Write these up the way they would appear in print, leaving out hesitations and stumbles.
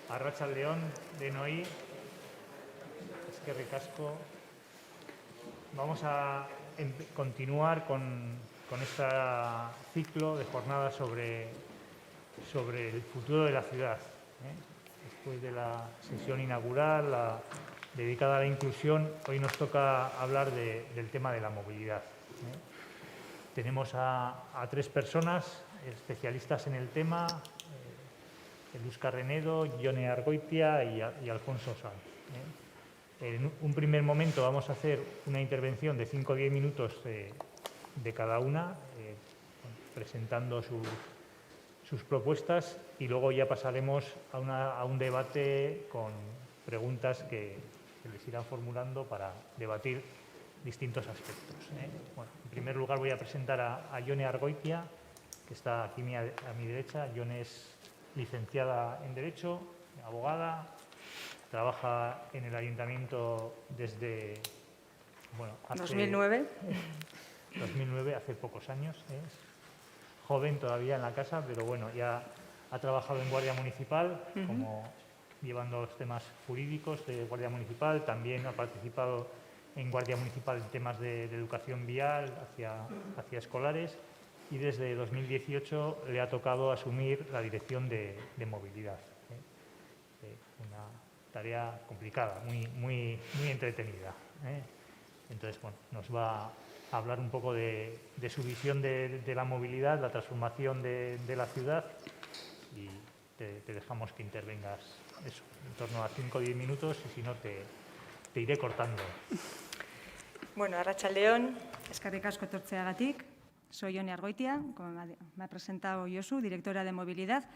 Arratsaldeon denoi, eskerrik asko. Vamos a continuar con este ciclo de jornadas sobre el futuro de la ciudad. Después de la sesión inaugural dedicada a la inclusión, hoy nos toca hablar del tema de la movilidad. Tenemos a tres personas especialistas en el tema, Eluska Renedo, Jone Argoitia y Alfonso Sanz. En un primer momento vamos a hacer una intervención de 5 o 10 minutos de cada una, presentando sus propuestas, y luego ya pasaremos a un debate con preguntas que les irán formulando para debatir distintos aspectos. Bueno, en primer lugar voy a presentar a Jone Argoitia, que está aquí a mi derecha. Jone es licenciada en Derecho, abogada, trabaja en el Ayuntamiento desde hace 2009. 2009, hace pocos años. Es joven todavía en la casa, pero bueno, ya ha trabajado en Guardia Municipal, como llevando los temas jurídicos de Guardia Municipal. También ha participado en Guardia Municipal en temas de educación vial hacia escolares, y desde 2018 le ha tocado asumir la dirección de movilidad. Una tarea complicada, muy entretenida. Entonces, bueno, nos va a hablar un poco de su visión de la movilidad, la transformación de la ciudad, y te dejamos que intervengas eso, en torno a 5 o 10 minutos, y si no te iré cortando. Bueno, arratsaldeon, eskerrik asko etortzeagatik. Soy Jone Argoitia, como me ha presentado Josu, directora de movilidad.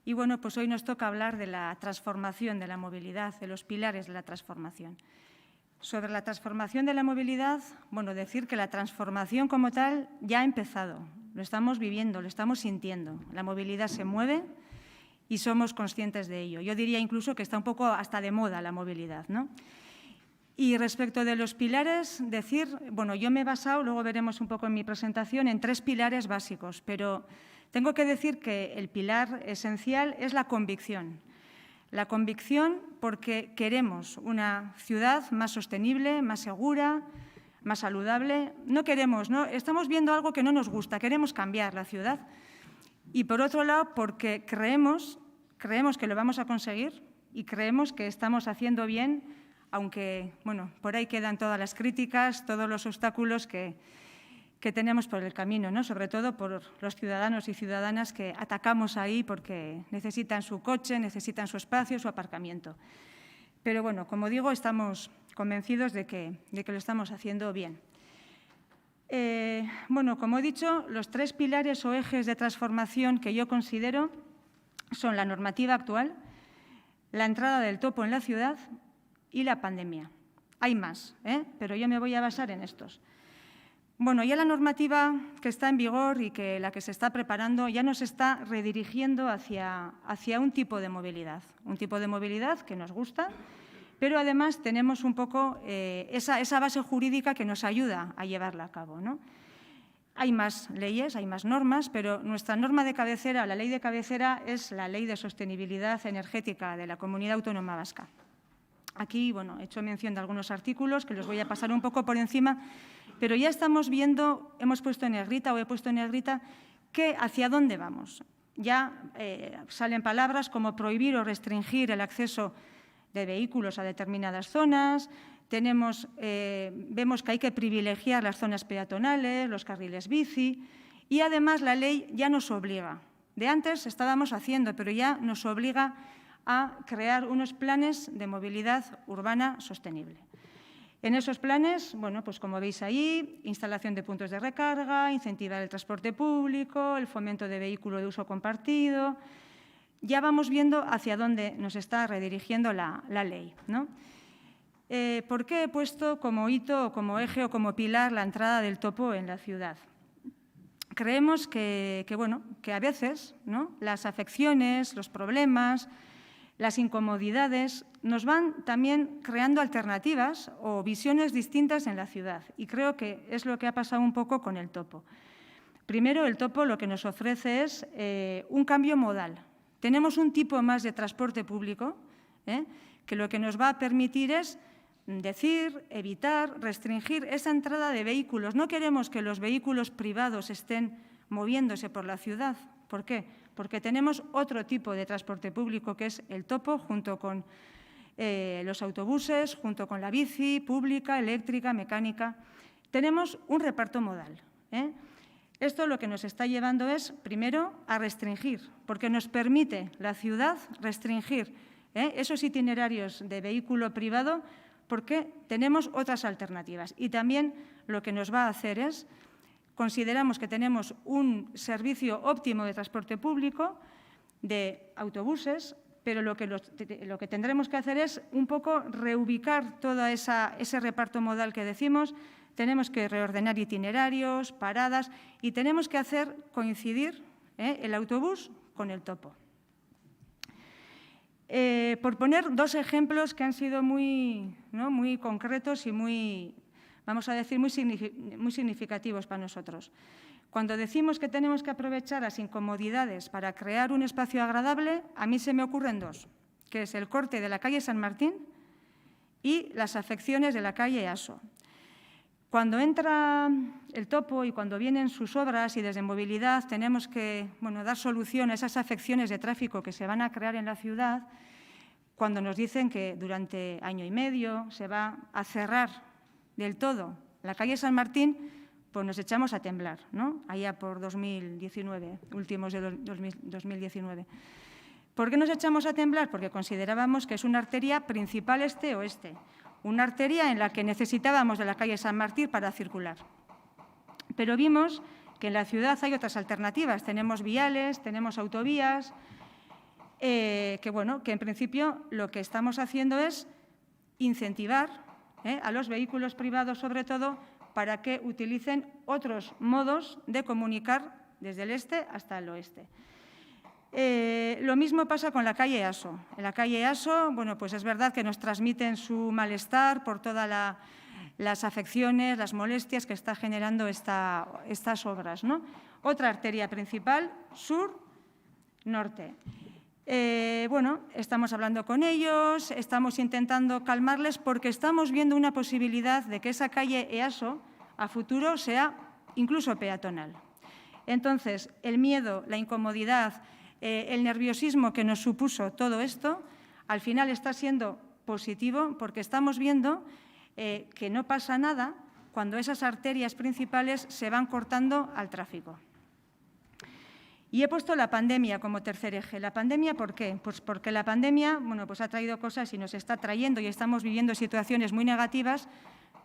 Y bueno, pues hoy nos toca hablar de la transformación de la movilidad, de los pilares de la transformación. Sobre la transformación de la movilidad, bueno, decir que la transformación como tal ya ha empezado. Lo estamos viviendo, lo estamos sintiendo. La movilidad se mueve y somos conscientes de ello. Yo diría incluso que está un poco hasta de moda la movilidad, ¿no? Y respecto de los pilares, decir, bueno, yo me he basado, luego veremos un poco en mi presentación, en 3 pilares básicos, pero tengo que decir que el pilar esencial es la convicción. La convicción porque queremos una ciudad más sostenible, más segura, más saludable. No queremos, ¿no? Estamos viendo algo que no nos gusta, queremos cambiar la ciudad. Y por otro lado, porque creemos que lo vamos a conseguir y creemos que estamos haciendo bien, aunque, bueno, por ahí quedan todas las críticas, todos los obstáculos que tenemos por el camino, ¿no? Sobre todo por los ciudadanos y ciudadanas que atacamos ahí porque necesitan su coche, necesitan su espacio, su aparcamiento. Pero, bueno, como digo, estamos convencidos de que lo estamos haciendo bien. Bueno, como he dicho, los 3 pilares o ejes de transformación que yo considero son la normativa actual, la entrada del topo en la ciudad y la pandemia. Hay más, pero yo me voy a basar en estos. Bueno, ya la normativa que está en vigor y la que se está preparando ya nos está redirigiendo hacia un tipo de movilidad que nos gusta, pero además tenemos un poco esa base jurídica que nos ayuda a llevarla a cabo, ¿no? Hay más leyes, hay más normas, pero nuestra norma de cabecera, la ley de cabecera, es la Ley de Sostenibilidad Energética de la Comunidad Autónoma Vasca. Aquí, bueno, he hecho mención de algunos artículos que los voy a pasar un poco por encima, pero ya estamos viendo, hemos puesto en negrita o he puesto en negrita, hacia dónde vamos. Ya salen palabras como prohibir o restringir el acceso de vehículos a determinadas zonas. Vemos que hay que privilegiar las zonas peatonales, los carriles bici, y además la ley ya nos obliga. De antes estábamos haciendo, pero ya nos obliga a crear unos planes de movilidad urbana sostenible. En esos planes, bueno, pues como veis ahí, instalación de puntos de recarga, incentivar el transporte público, el fomento de vehículo de uso compartido. Ya vamos viendo hacia dónde nos está redirigiendo la ley, ¿no? ¿Por qué he puesto como hito, como eje o como pilar la entrada del topo en la ciudad? Creemos que a veces, ¿no?, las afecciones, los problemas, las incomodidades nos van también creando alternativas o visiones distintas en la ciudad, y creo que es lo que ha pasado un poco con el topo. Primero, el topo lo que nos ofrece es un cambio modal. Tenemos un tipo más de transporte público, que lo que nos va a permitir es decir, evitar, restringir esa entrada de vehículos. No queremos que los vehículos privados estén moviéndose por la ciudad. ¿Por qué? Porque tenemos otro tipo de transporte público, que es el topo, junto con los autobuses, junto con la bici pública, eléctrica, mecánica. Tenemos un reparto modal. Esto lo que nos está llevando es, primero, a restringir, porque nos permite la ciudad restringir esos itinerarios de vehículo privado, porque tenemos otras alternativas. Y también lo que nos va a hacer es, consideramos que tenemos un servicio óptimo de transporte público, de autobuses, pero lo que tendremos que hacer es un poco reubicar todo ese reparto modal que decimos. Tenemos que reordenar itinerarios, paradas, y tenemos que hacer coincidir el autobús con el topo. Por poner dos ejemplos que han sido muy concretos y muy, vamos a decir, muy significativos para nosotros. Cuando decimos que tenemos que aprovechar las incomodidades para crear un espacio agradable, a mí se me ocurren dos, que es el corte de la calle San Martín y las afecciones de la calle Easo. Cuando entra el topo y cuando vienen sus obras y desde movilidad tenemos que dar solución a esas afecciones de tráfico que se van a crear en la ciudad, cuando nos dicen que durante año y medio se va a cerrar del todo la calle San Martín, pues nos echamos a temblar, ¿no? Allá por 2019, últimos de 2019. ¿Por qué nos echamos a temblar? Porque considerábamos que es una arteria principal este-oeste, una arteria en la que necesitábamos de la calle San Martín para circular. Pero vimos que en la ciudad hay otras alternativas. Tenemos viales, tenemos autovías, que en principio lo que estamos haciendo es incentivar a los vehículos privados, sobre todo, para que utilicen otros modos de comunicar desde el este hasta el oeste. Lo mismo pasa con la calle Easo. En la calle Easo, pues es verdad que nos transmiten su malestar por todas las afecciones, las molestias que está generando estas obras, ¿no? Otra arteria principal, sur-norte. Estamos hablando con ellos, estamos intentando calmarles porque estamos viendo una posibilidad de que esa calle Easo a futuro sea incluso peatonal. Entonces, el miedo, la incomodidad, el nerviosismo que nos supuso todo esto, al final está siendo positivo porque estamos viendo que no pasa nada cuando esas arterias principales se van cortando al tráfico. Y he puesto la pandemia como tercer eje. ¿La pandemia por qué? Pues porque la pandemia ha traído cosas y nos está trayendo y estamos viviendo situaciones muy negativas,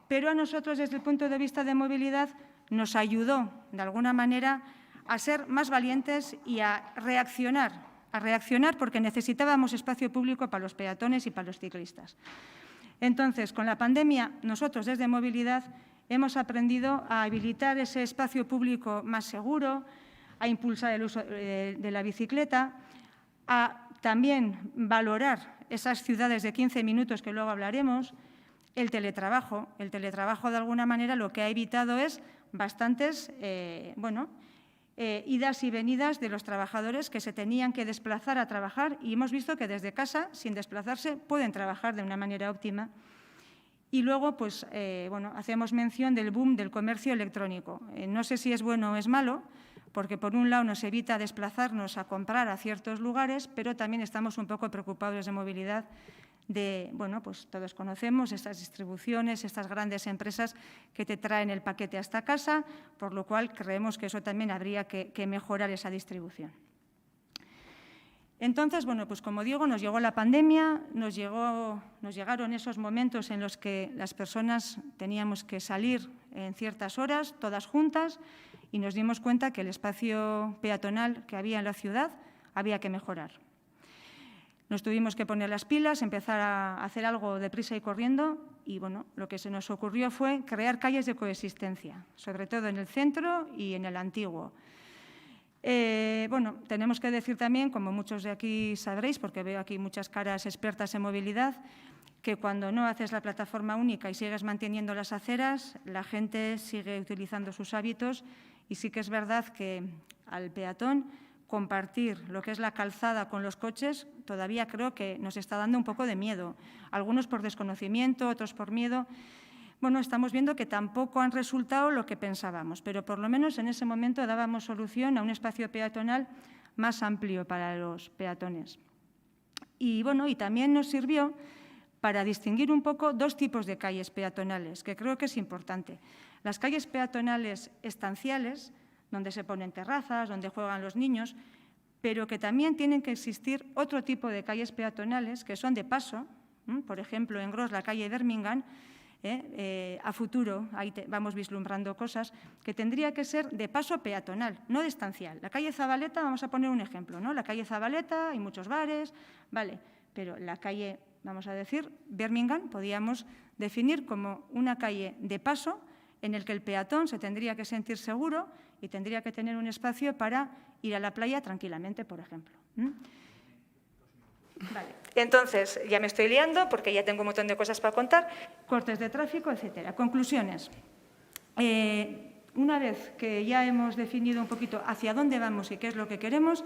pero a nosotros desde el punto de vista de movilidad nos ayudó de alguna manera a ser más valientes y a reaccionar porque necesitábamos espacio público para los peatones y para los ciclistas. Entonces, con la pandemia, nosotros desde Movilidad hemos aprendido a habilitar ese espacio público más seguro, a impulsar el uso de la bicicleta, a también valorar esas ciudades de 15 minutos que luego hablaremos, el teletrabajo. El teletrabajo, de alguna manera, lo que ha evitado es bastantes idas y venidas de los trabajadores que se tenían que desplazar a trabajar y hemos visto que desde casa, sin desplazarse, pueden trabajar de una manera óptima. Y luego, hacemos mención del boom del comercio electrónico. No sé si es bueno o es malo, porque por un lado nos evita desplazarnos a comprar a ciertos lugares, pero también estamos un poco preocupados de movilidad todos conocemos estas distribuciones, estas grandes empresas que te traen el paquete hasta casa, por lo cual creemos que eso también habría que mejorar esa distribución. Entonces, como digo, nos llegó la pandemia, nos llegaron esos momentos en los que las personas teníamos que salir en ciertas horas, todas juntas, y nos dimos cuenta que el espacio peatonal que había en la ciudad había que mejorar. Nos tuvimos que poner las pilas, empezar a hacer algo deprisa y corriendo y lo que se nos ocurrió fue crear calles de coexistencia, sobre todo en el centro y en el antiguo. Tenemos que decir también, como muchos de aquí sabréis, porque veo aquí muchas caras expertas en movilidad, que cuando no haces la plataforma única y sigues manteniendo las aceras, la gente sigue utilizando sus hábitos y sí que es verdad que al peatón, compartir lo que es la calzada con los coches, todavía creo que nos está dando un poco de miedo. Algunos por desconocimiento, otros por miedo. Bueno, estamos viendo que tampoco han resultado lo que pensábamos, pero por lo menos en ese momento dábamos solución a un espacio peatonal más amplio para los peatones. Y bueno, y también nos sirvió para distinguir un poco dos tipos de calles peatonales, que creo que es importante. Las calles peatonales estanciales, donde se ponen terrazas, donde juegan los niños, pero que también tienen que existir otro tipo de calles peatonales que son de paso. Por ejemplo, en Gros, la calle Birmingham, a futuro, ahí vamos vislumbrando cosas, que tendría que ser de paso peatonal, no de estancial. La calle Zabaleta, vamos a poner un ejemplo, ¿no? La calle Zabaleta, hay muchos bares, vale, pero la calle, vamos a decir, Birmingham, podíamos definir como una calle de paso en el que el peatón se tendría que sentir seguro y tendría que tener un espacio para ir a la playa tranquilamente, por ejemplo. Vale. Entonces, ya me estoy liando porque ya tengo un montón de cosas para contar, cortes de tráfico, etcétera. Conclusiones. Una vez que ya hemos definido un poquito hacia dónde vamos y qué es lo que queremos,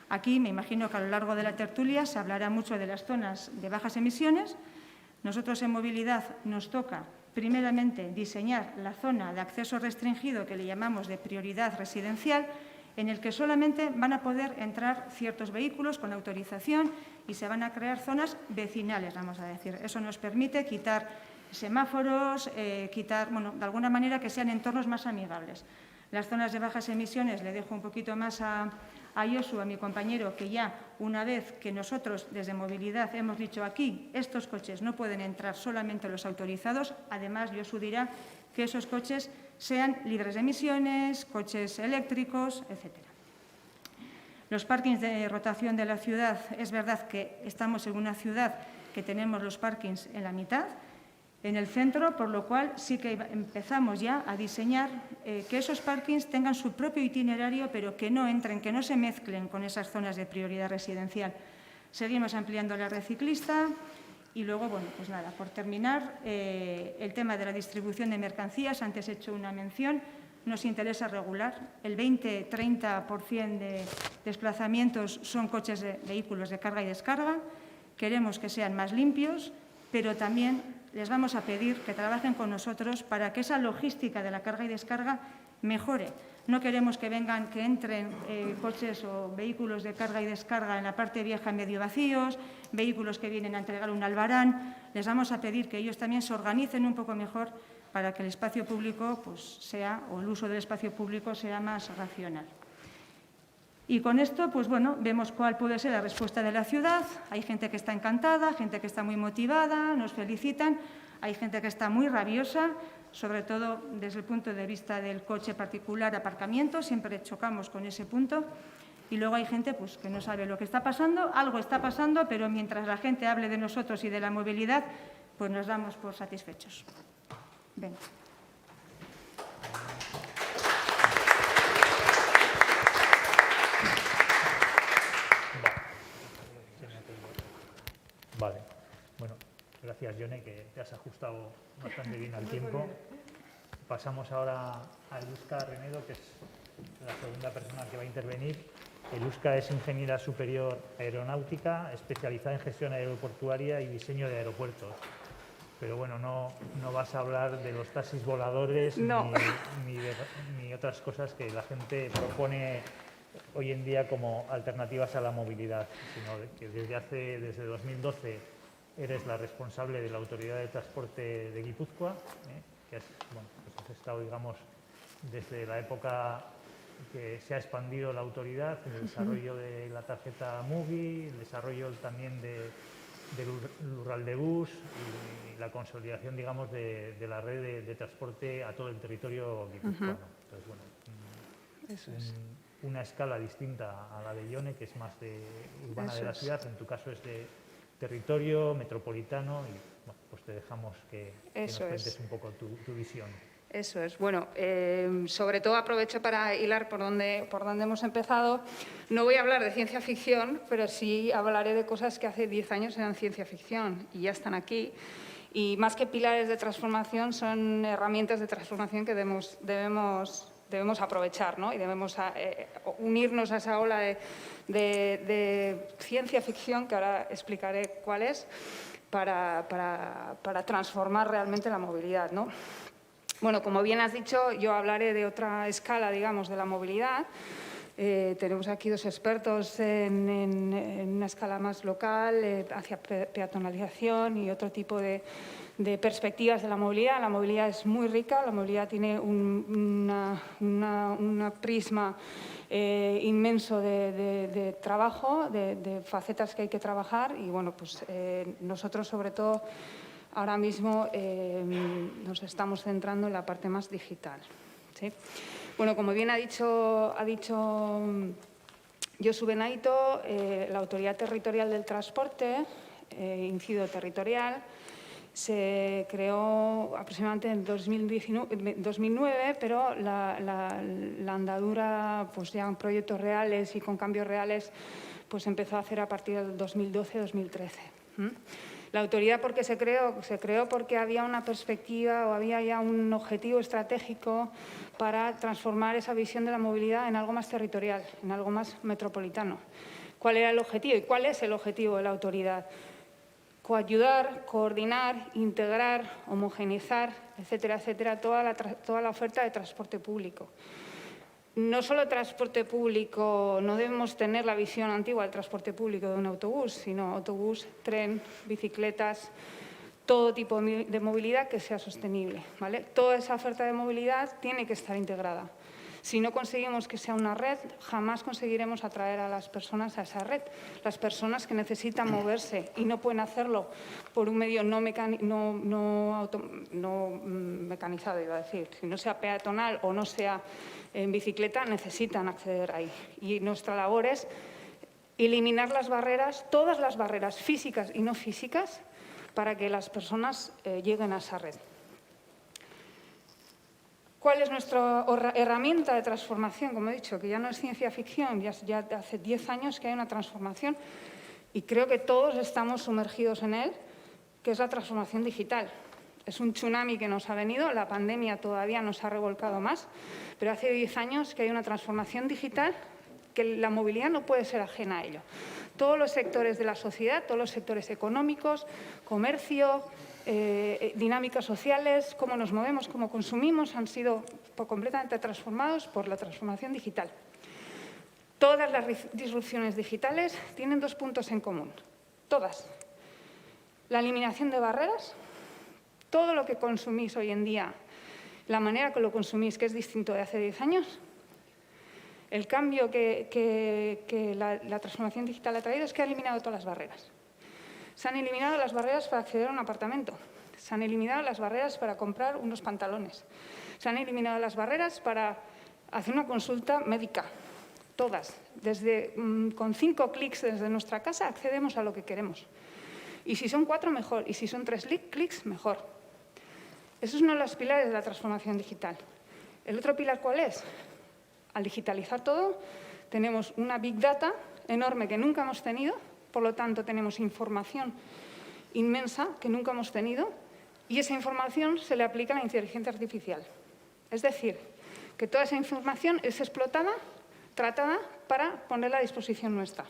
aquí me imagino que a lo largo de la tertulia se hablará mucho de las zonas de bajas emisiones. Nosotros en movilidad nos toca, primeramente, diseñar la zona de acceso restringido que le llamamos de prioridad residencial, en el que solamente van a poder entrar ciertos vehículos con autorización y se van a crear zonas vecinales, vamos a decir. Eso nos permite quitar semáforos, bueno, de alguna manera que sean entornos más amigables. Las zonas de bajas emisiones, le dejo un poquito más a Josu, a mi compañero, que ya una vez que nosotros desde movilidad hemos dicho aquí, estos coches no pueden entrar solamente los autorizados, además Josu dirá que esos coches sean libres de emisiones, coches eléctricos, etcétera. Los parkings de rotación de la ciudad, es verdad que estamos en una ciudad que tenemos los parkings en la mitad, en el centro, por lo cual sí que empezamos ya a diseñar que esos parkings tengan su propio itinerario, pero que no entren, que no se mezclen con esas zonas de prioridad residencial. Seguimos ampliando la red ciclista y luego, bueno, pues nada, por terminar, el tema de la distribución de mercancías, antes he hecho una mención, nos interesa regular. El 20-30% de desplazamientos son coches de vehículos de carga y descarga. Queremos que sean más limpios, pero también les vamos a pedir que trabajen con nosotros para que esa logística de la carga y descarga mejore. No queremos que entren coches o vehículos de carga y descarga en la parte vieja medio vacíos, vehículos que vienen a entregar un albarán. Les vamos a pedir que ellos también se organicen un poco mejor para que el espacio público el uso del espacio público sea más racional. Y con esto, pues bueno, vemos cuál puede ser la respuesta de la ciudad. Hay gente que está encantada, gente que está muy motivada, nos felicitan. Hay gente que está muy rabiosa, sobre todo desde el punto de vista del coche particular, aparcamiento. Siempre chocamos con ese punto. Y luego hay gente pues, que no sabe lo que está pasando. Algo está pasando, pero mientras la gente hable de nosotros y de la movilidad, pues nos damos por satisfechos. Venga. Vale. Bueno, gracias, Yone, que te has ajustado bastante bien al tiempo. Pasamos ahora a Eluska Renedo, que es la segunda persona que va a intervenir. Eluska es ingeniera superior aeronáutica, especializada en gestión aeroportuaria y diseño de aeropuertos. Pero bueno, no vas a hablar de los taxis voladores no. ni otras cosas que la gente propone hoy en día como alternativas a la movilidad, sino que desde 2012 eres la responsable de la Autoridad de Transporte de Guipúzcoa, que has estado, digamos, desde la época que se ha expandido la autoridad, en el desarrollo de la tarjeta MUGI, el desarrollo también del Lurraldebus y la consolidación, digamos, de la red de transporte a todo el territorio guipuzcoano. Entonces, bueno, Eso es. Una escala distinta a la de Yone, que es más urbana de la ciudad, en tu caso es de territorio metropolitano y bueno, pues te dejamos que nos cuentes un poco tu visión. Eso es. Bueno, sobre todo aprovecho para hilar por donde hemos empezado. No voy a hablar de ciencia ficción, pero sí hablaré de cosas que hace 10 años eran ciencia ficción y ya están aquí. Y más que pilares de transformación, son herramientas de transformación que debemos debemos aprovechar, ¿no? Y debemos unirnos a esa ola de ciencia ficción, que ahora explicaré cuál es, para transformar realmente la movilidad, ¿no? Bueno, como bien has dicho, yo hablaré de otra escala, digamos, de la movilidad. Tenemos aquí dos expertos en una escala más local, hacia peatonalización y otro tipo de perspectivas de la movilidad. La movilidad es muy rica, la movilidad tiene un prisma inmenso de trabajo, de facetas que hay que trabajar y, bueno, pues nosotros sobre todo ahora mismo nos estamos centrando en la parte más digital, ¿sí? Bueno, como bien ha dicho Josu Benaito, la Autoridad Territorial del Transporte, incido territorial, se creó aproximadamente en 2009, pero la andadura, pues ya en proyectos reales y con cambios reales, pues empezó a hacer a partir del 2012-2013. La autoridad, ¿por qué se creó? Se creó porque había una perspectiva o había ya un objetivo estratégico para transformar esa visión de la movilidad en algo más territorial, en algo más metropolitano. ¿Cuál era el objetivo y cuál es el objetivo de la autoridad? Coayudar, coordinar, integrar, homogeneizar, etcétera, etcétera, toda la oferta de transporte público. No solo transporte público, no debemos tener la visión antigua del transporte público de un autobús, sino autobús, tren, bicicletas, todo tipo de movilidad que sea sostenible, ¿vale? Toda esa oferta de movilidad tiene que estar integrada. Si no conseguimos que sea una red, jamás conseguiremos atraer a las personas a esa red. Las personas que necesitan moverse y no pueden hacerlo por un medio no mecanizado, iba a decir, si no sea peatonal o no sea en bicicleta, necesitan acceder ahí. Y nuestra labor es eliminar las barreras, todas las barreras físicas y no físicas, para que las personas lleguen a esa red. ¿Cuál es nuestra herramienta de transformación? Como he dicho, que ya no es ciencia ficción, ya hace 10 años que hay una transformación y creo que todos estamos sumergidos en él, que es la transformación digital. Es un tsunami que nos ha venido, la pandemia todavía nos ha revolcado más, pero hace 10 años que hay una transformación digital que la movilidad no puede ser ajena a ello. Todos los sectores de la sociedad, todos los sectores económicos, comercio, dinámicas sociales, cómo nos movemos, cómo consumimos, han sido completamente transformados por la transformación digital. Todas las disrupciones digitales tienen dos puntos en común, todas. La eliminación de barreras, todo lo que consumís hoy en día, la manera que lo consumís, que es distinto de hace 10 años, el cambio que la transformación digital ha traído es que ha eliminado todas las barreras. Se han eliminado las barreras para acceder a un apartamento. Se han eliminado las barreras para comprar unos pantalones. Se han eliminado las barreras para hacer una consulta médica. Todas. Con 5 clics desde nuestra casa accedemos a lo que queremos. Y si son 4, mejor. Y si son 3 clics, mejor. Eso es uno de los pilares de la transformación digital. ¿El otro pilar cuál es? Al digitalizar todo, tenemos una Big Data enorme que nunca hemos tenido. Por lo tanto, tenemos información inmensa que nunca hemos tenido y esa información se le aplica a la inteligencia artificial. Es decir, que toda esa información es explotada, tratada para ponerla a disposición nuestra.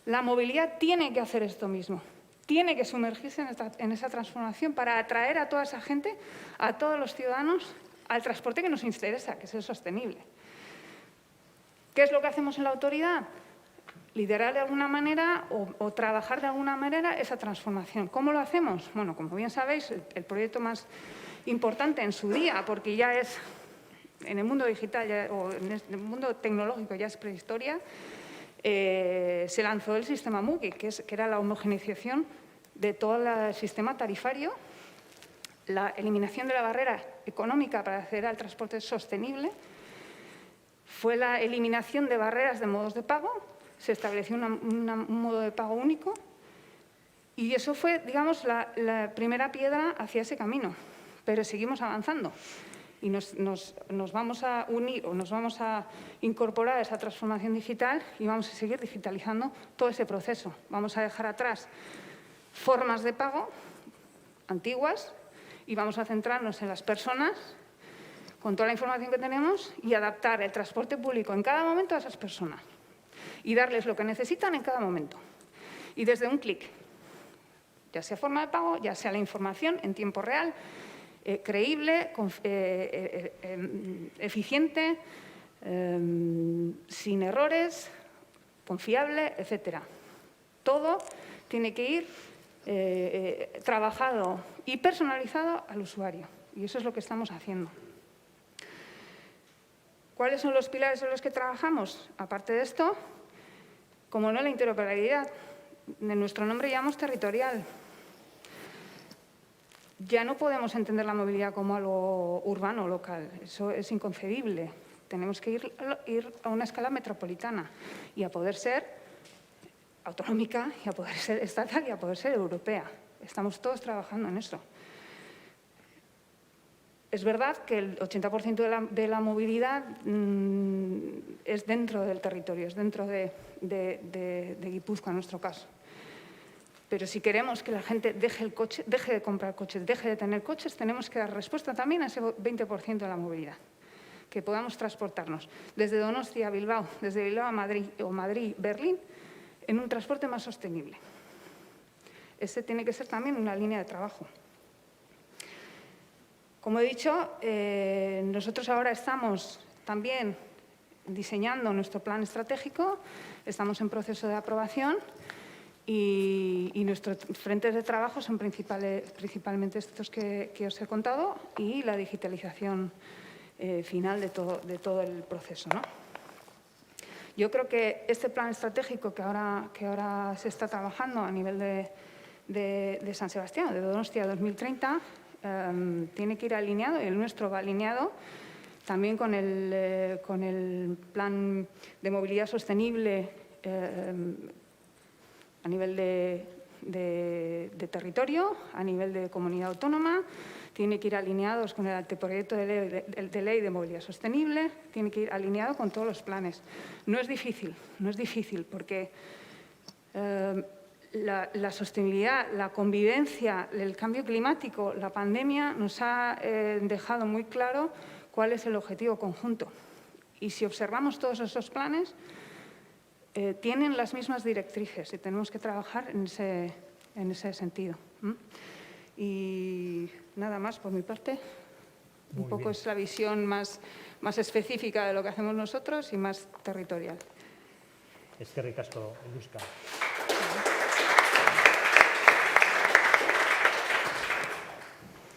La movilidad tiene que hacer esto mismo, tiene que sumergirse en esa transformación para atraer a toda esa gente, a todos los ciudadanos, al transporte que nos interesa, que es el sostenible. ¿Qué es lo que hacemos en la autoridad? Liderar de alguna manera o trabajar de alguna manera esa transformación. ¿Cómo lo hacemos? Bueno, como bien sabéis, el proyecto más importante en su día, porque ya es en el mundo digital o en el mundo tecnológico ya es prehistoria, se lanzó el sistema MUGI, que era la homogeneización de todo el sistema tarifario, la eliminación de la barrera económica para acceder al transporte sostenible, fue la eliminación de barreras de modos de pago. Se estableció un modo de pago único y eso fue, digamos, la primera piedra hacia ese camino. Pero seguimos avanzando y nos vamos a unir o nos vamos a incorporar a esa transformación digital y vamos a seguir digitalizando todo ese proceso. Vamos a dejar atrás formas de pago antiguas y vamos a centrarnos en las personas con toda la información que tenemos y adaptar el transporte público en cada momento a esas personas y darles lo que necesitan en cada momento. Y desde un clic, ya sea forma de pago, ya sea la información en tiempo real, creíble, eficiente, sin errores, confiable, etcétera. Todo tiene que ir trabajado y personalizado al usuario. Y eso es lo que estamos haciendo. ¿Cuáles son los pilares en los que trabajamos? Aparte de esto, como no, la interoperabilidad. En nuestro nombre llamamos territorial. Ya no podemos entender la movilidad como algo urbano, local. Eso es inconcebible. Tenemos que ir a una escala metropolitana y a poder ser autonómica, y a poder ser estatal y a poder ser europea. Estamos todos trabajando en eso. Es verdad que el 80% de la movilidad es dentro del territorio, es dentro de Guipúzcoa, en nuestro caso. Pero si queremos que la gente deje el coche, deje de comprar coches, deje de tener coches, tenemos que dar respuesta también a ese 20% de la movilidad. Que podamos transportarnos desde Donostia a Bilbao, desde Bilbao a Madrid o Madrid-Berlín, en un transporte más sostenible. Ese tiene que ser también una línea de trabajo. Como he dicho, nosotros ahora estamos también diseñando nuestro plan estratégico, estamos en proceso de aprobación y nuestros frentes de trabajo son principalmente estos que os he contado y la digitalización final de todo el proceso, ¿no? Yo creo que este plan estratégico que ahora se está trabajando a nivel de San Sebastián, de Donostia 2030, tiene que ir alineado, y el nuestro va alineado también con el plan de movilidad sostenible a nivel de territorio, a nivel de comunidad autónoma, tiene que ir alineados con el anteproyecto de ley de movilidad sostenible, tiene que ir alineado con todos los planes. No es difícil porque la sostenibilidad, la convivencia, el cambio climático, la pandemia nos ha dejado muy claro cuál es el objetivo conjunto. Y si observamos todos esos planes, tienen las mismas directrices y tenemos que trabajar en ese sentido. Y nada más por mi parte. Un poco es la visión más específica de lo que hacemos nosotros y más territorial. Eskerrik asko, Luzka.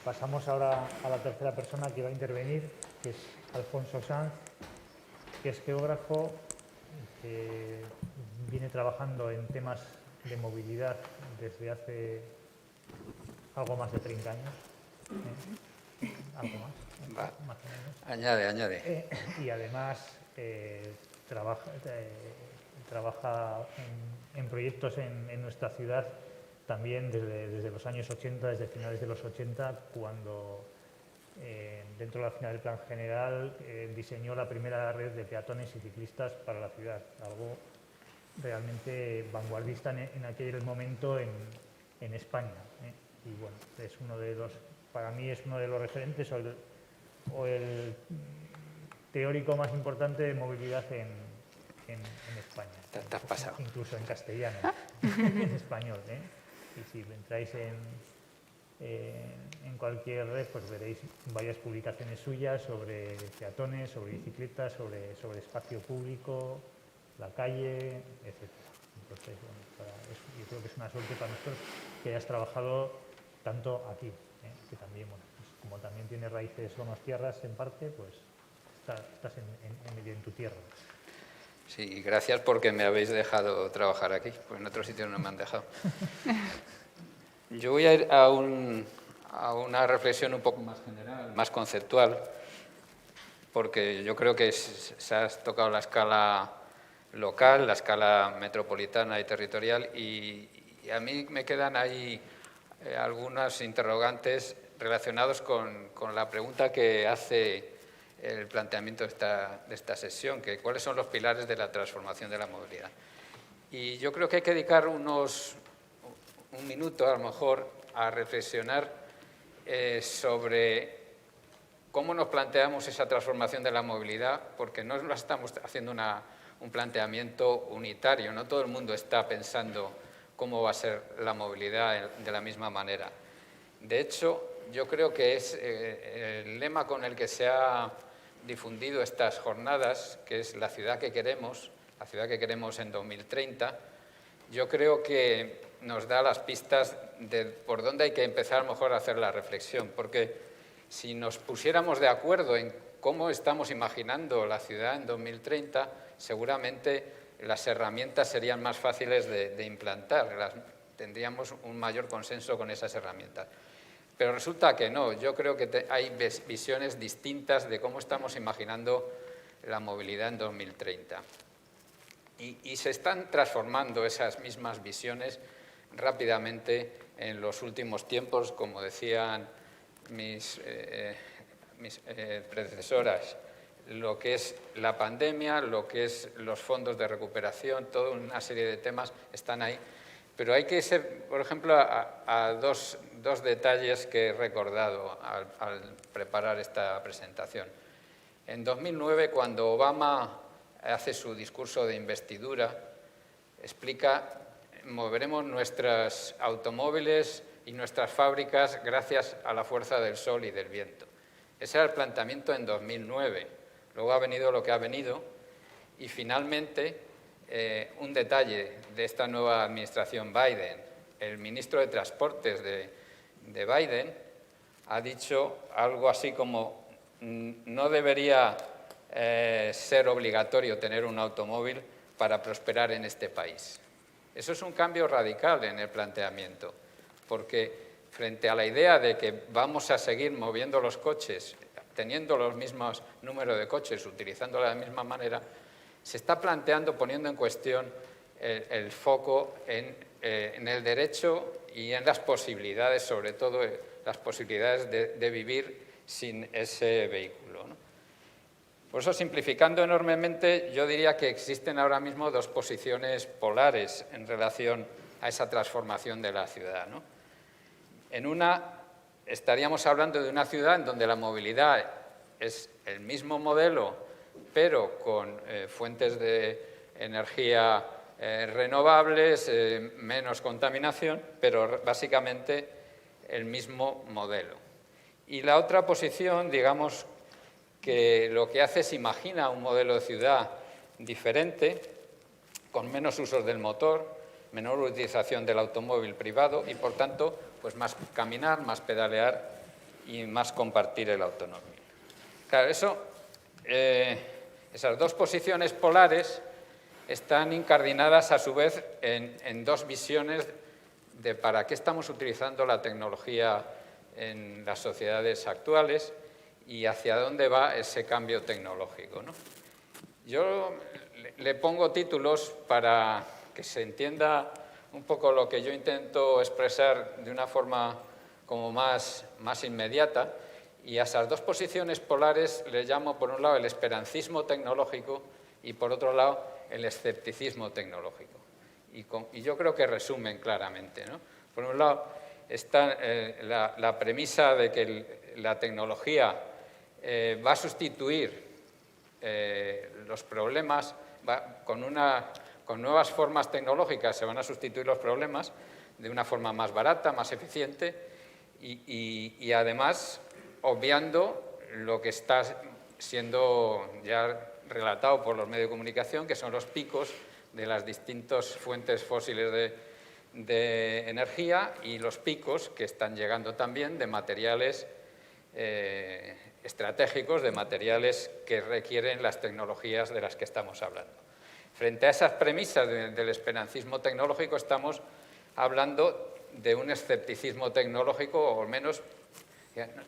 Pasamos ahora a la tercera persona que va a intervenir, que es Alfonso Sanz, que es geógrafo, que viene trabajando en temas de movilidad desde hace algo más de 30 años. Algo más, más o menos. Añade. Y además trabaja en proyectos en nuestra ciudad también desde los años 80, desde finales de los 80, cuando dentro de la final del plan general diseñó la primera red de peatones y ciclistas para la ciudad, algo realmente vanguardista en aquel momento en España. Y bueno, es para mí es uno de los referentes o el teórico más importante de movilidad en España. Te has pasado. Incluso en castellano, en español. Y si entráis en cualquier red, pues veréis varias publicaciones suyas sobre peatones, sobre bicicletas, sobre espacio público, la calle, etc. Entonces, bueno, yo creo que es una suerte para nosotros que hayas trabajado tanto aquí, que también, bueno, pues como también tiene raíces donostiarras en parte, pues estás en tu tierra. Sí, gracias porque me habéis dejado trabajar aquí, pues en otros sitios no me han dejado. Yo voy a ir a una reflexión un poco más general, más conceptual, porque yo creo que se has tocado la escala local, la escala metropolitana y territorial, y a mí me quedan ahí algunos interrogantes relacionados con la pregunta que hace el planteamiento de esta sesión, que cuáles son los pilares de la transformación de la movilidad. Y yo creo que hay que dedicar un minuto, a lo mejor, a reflexionar sobre ¿cómo nos planteamos esa transformación de la movilidad? Porque no la estamos haciendo un planteamiento unitario, no todo el mundo está pensando cómo va a ser la movilidad de la misma manera. De hecho, yo creo que es el lema con el que se ha difundido estas jornadas, que es la ciudad que queremos en 2030, yo creo que nos da las pistas de por dónde hay que empezar mejor a hacer la reflexión, porque si nos pusiéramos de acuerdo en cómo estamos imaginando la ciudad en 2030, seguramente las herramientas serían más fáciles de implantar, tendríamos un mayor consenso con esas herramientas. Pero resulta que no, yo creo que hay visiones distintas de cómo estamos imaginando la movilidad en 2030. Y se están transformando esas mismas visiones rápidamente en los últimos tiempos, como decían mis predecesoras, lo que es la pandemia, lo que es los fondos de recuperación, toda una serie de temas están ahí. Pero hay que ser, por ejemplo, a dos detalles que he recordado al preparar esta presentación. En 2009, cuando Obama hace su discurso de investidura, explica: moveremos nuestros automóviles y nuestras fábricas gracias a la fuerza del sol y del viento. Ese era el planteamiento en 2009. Luego ha venido lo que ha venido y finalmente un detalle de esta nueva administración Biden. El ministro de Transportes de Biden ha dicho algo así como: no debería ser obligatorio tener un automóvil para prosperar en este país. Eso es un cambio radical en el planteamiento, porque frente a la idea de que vamos a seguir moviendo los coches, teniendo los mismos números de coches, utilizando de la misma manera, se está planteando, poniendo en cuestión el foco en el derecho y en las posibilidades, sobre todo las posibilidades de vivir sin ese vehículo, ¿no? Por eso, simplificando enormemente, yo diría que existen ahora mismo dos posiciones polares en relación a esa transformación de la ciudad, ¿no? En una, estaríamos hablando de una ciudad en donde la movilidad es el mismo modelo, pero con fuentes de energía renovables, menos contaminación, pero básicamente el mismo modelo. Y la otra posición, digamos, que lo que hace es imagina un modelo de ciudad diferente, con menos usos del motor, menor utilización del automóvil privado y, por tanto, pues más caminar, más pedalear y más compartir el automóvil. Claro, esas dos posiciones polares están incardinadas a su vez en dos visiones de para qué estamos utilizando la tecnología en las sociedades actuales y hacia dónde va ese cambio tecnológico, ¿no? Yo le pongo títulos para que se entienda un poco lo que yo intento expresar de una forma como más inmediata, y a esas dos posiciones polares le llamo, por un lado, el esperancismo tecnológico y, por otro lado, el escepticismo tecnológico. Y yo creo que resumen claramente, ¿no? Por un lado está la premisa de que la tecnología va a sustituir los problemas, con nuevas formas tecnológicas se van a sustituir los problemas de una forma más barata, más eficiente y además obviando lo que está siendo ya relatado por los medios de comunicación, que son los picos de las distintas fuentes fósiles de energía y los picos que están llegando también de materiales estratégicos, de materiales que requieren las tecnologías de las que estamos hablando. Frente a esas premisas del esperancismo tecnológico, estamos hablando de un escepticismo tecnológico, o al menos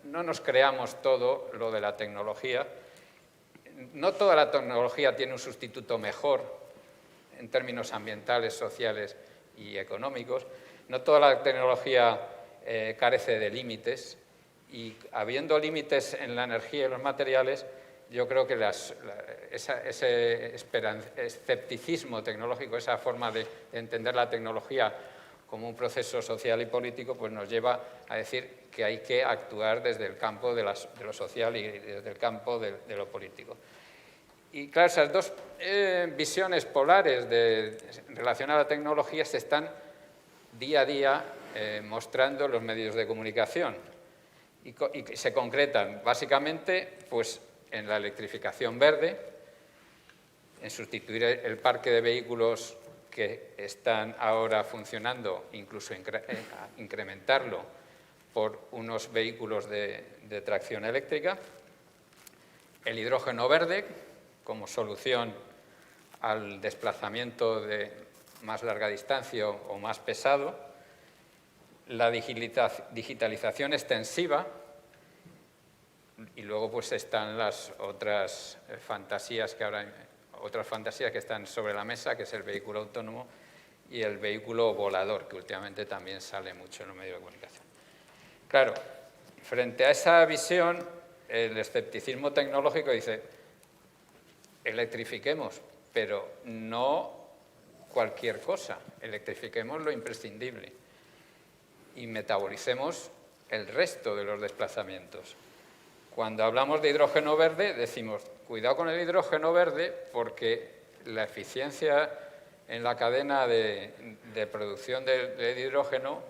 no nos creamos todo lo de la tecnología. No toda la tecnología tiene un sustituto mejor en términos ambientales, sociales y económicos. No toda la tecnología carece de límites. Y habiendo límites en la energía y los materiales, yo creo que ese escepticismo tecnológico, esa forma de entender la tecnología como un proceso social y político, pues nos lleva a decir que hay que actuar desde el campo de lo social y desde el campo de lo político. Y claro, esas dos visiones polares relacionadas a la tecnología se están día a día mostrando en los medios de comunicación y se concretan básicamente pues, en la electrificación verde, en sustituir el parque de vehículos que están ahora funcionando, incluso incrementarlo por unos vehículos de tracción eléctrica, el hidrógeno verde como solución al desplazamiento de más larga distancia o más pesado, la digitalización extensiva y luego pues están las otras fantasías que están sobre la mesa, que es el vehículo autónomo y el vehículo volador, que últimamente también sale mucho en los medios de comunicación. Claro, frente a esa visión, el escepticismo tecnológico dice: electrifiquemos, pero no cualquier cosa, electrifiquemos lo imprescindible y metabolicemos el resto de los desplazamientos. Cuando hablamos de hidrógeno verde, decimos, cuidado con el hidrógeno verde porque la eficiencia en la cadena de producción de hidrógeno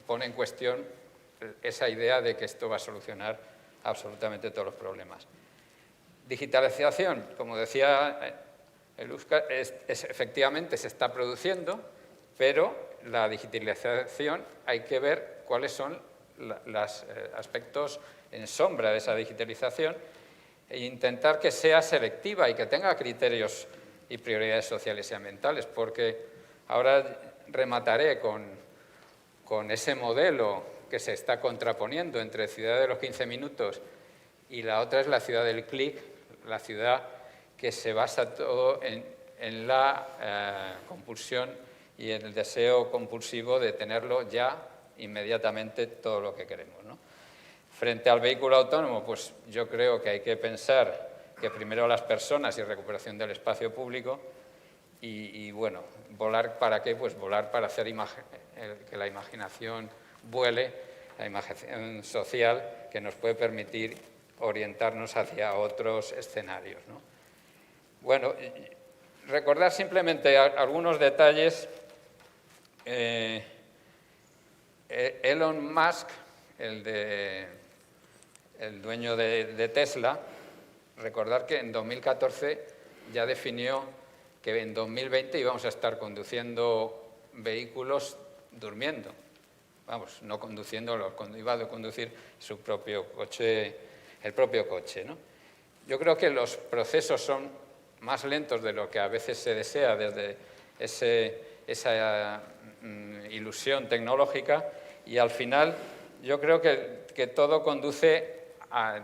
pone en cuestión esa idea de que esto va a solucionar absolutamente todos los problemas. Digitalización, como decía Óscar, efectivamente se está produciendo, pero la digitalización hay que ver cuáles son los aspectos en sombra de esa digitalización e intentar que sea selectiva y que tenga criterios y prioridades sociales y ambientales, porque ahora remataré con ese modelo que se está contraponiendo entre ciudad de los 15 minutos y la otra es la ciudad del clic, la ciudad que se basa todo en la compulsión y en el deseo compulsivo de tenerlo ya inmediatamente todo lo que queremos, ¿no? Frente al vehículo autónomo, pues yo creo que hay que pensar que primero las personas y recuperación del espacio público y bueno, ¿volar para qué? Pues volar para hacer que la imaginación vuele, la imaginación social que nos puede permitir orientarnos hacia otros escenarios, ¿no? Bueno, recordar simplemente algunos detalles. Elon Musk, el dueño de Tesla, recordar que en 2014 ya definió que en 2020 íbamos a estar conduciendo vehículos durmiendo. Vamos, no conduciéndolos, iba a conducir su propio coche, el propio coche, ¿no? Yo creo que los procesos son más lentos de lo que a veces se desea desde esa ilusión tecnológica y al final yo creo que todo conduce,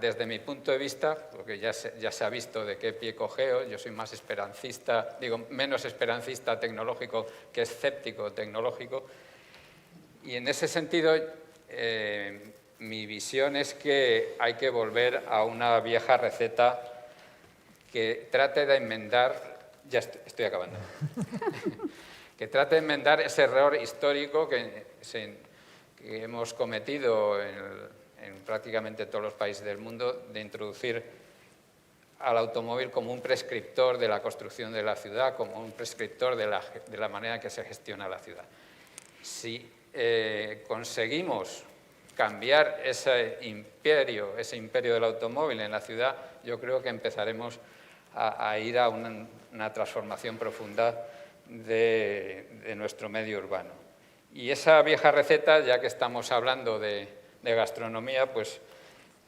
desde mi punto de vista, porque ya se ha visto de qué pie cojeo, yo soy más esperancista, menos esperancista tecnológico que escéptico tecnológico, y en ese sentido mi visión es que hay que volver a una vieja receta que trate de enmendar, ya estoy acabando, que trate de enmendar ese error histórico que hemos cometido en prácticamente todos los países del mundo de introducir al automóvil como un prescriptor de la construcción de la ciudad, como un prescriptor de la manera en que se gestiona la ciudad. Si conseguimos cambiar ese imperio del automóvil en la ciudad, yo creo que empezaremos a ir a una transformación profunda de nuestro medio urbano. Y esa vieja receta, ya que estamos hablando de gastronomía, pues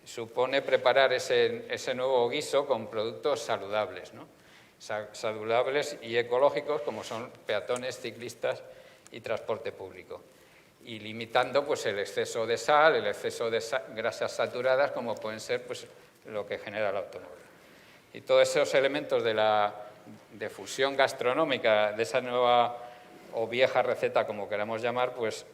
supone preparar ese nuevo guiso con productos saludables, ¿no? Saludables y ecológicos, como son peatones, ciclistas y transporte público. Y limitando pues, el exceso de sal, el exceso de grasas saturadas, como pueden ser pues, lo que genera el automóvil. Y todos esos elementos de fusión gastronómica, de esa nueva o vieja receta, como queramos llamar, pues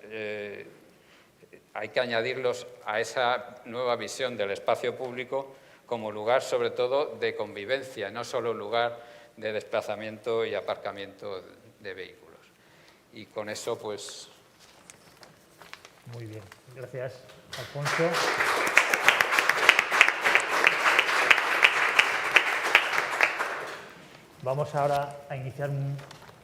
hay que añadirlos a esa nueva visión del espacio público como lugar, sobre todo, de convivencia, no solo lugar de desplazamiento y aparcamiento de vehículos. Y con eso, pues, Muy bien, gracias, Alfonso. Vamos ahora a iniciar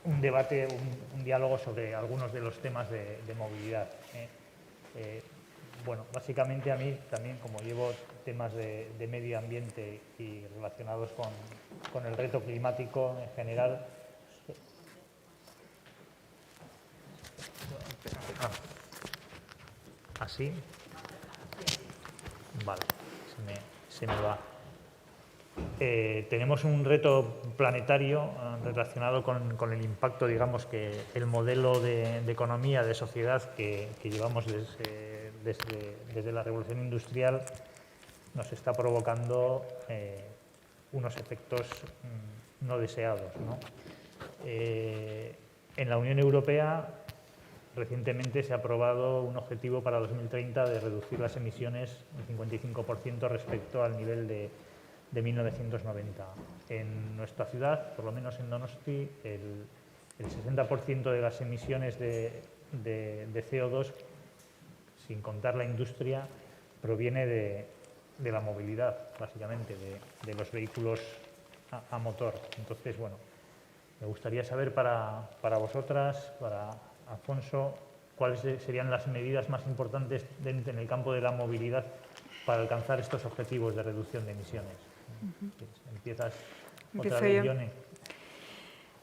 un debate, un diálogo sobre algunos de los temas de movilidad. Bueno, básicamente a mí también, como llevo temas de medio ambiente y relacionados con el reto climático en general. ¿Así? Vale, se me va. Tenemos un reto planetario relacionado con el impacto, digamos, que el modelo de economía, de sociedad que llevamos desde la revolución industrial nos está provocando unos efectos no deseados, ¿no? En la Unión Europea recientemente se ha aprobado un objetivo para 2030 de reducir las emisiones un 55% respecto al nivel de 1990. En nuestra ciudad, por lo menos en Donosti, el 60% de las emisiones de CO2, sin contar la industria, proviene de la movilidad, básicamente, de los vehículos a motor. Entonces, bueno, me gustaría saber para vosotras, para Alfonso, cuáles serían las medidas más importantes en el campo de la movilidad para alcanzar estos objetivos de reducción de emisiones. Empiezas otra vez, Yone.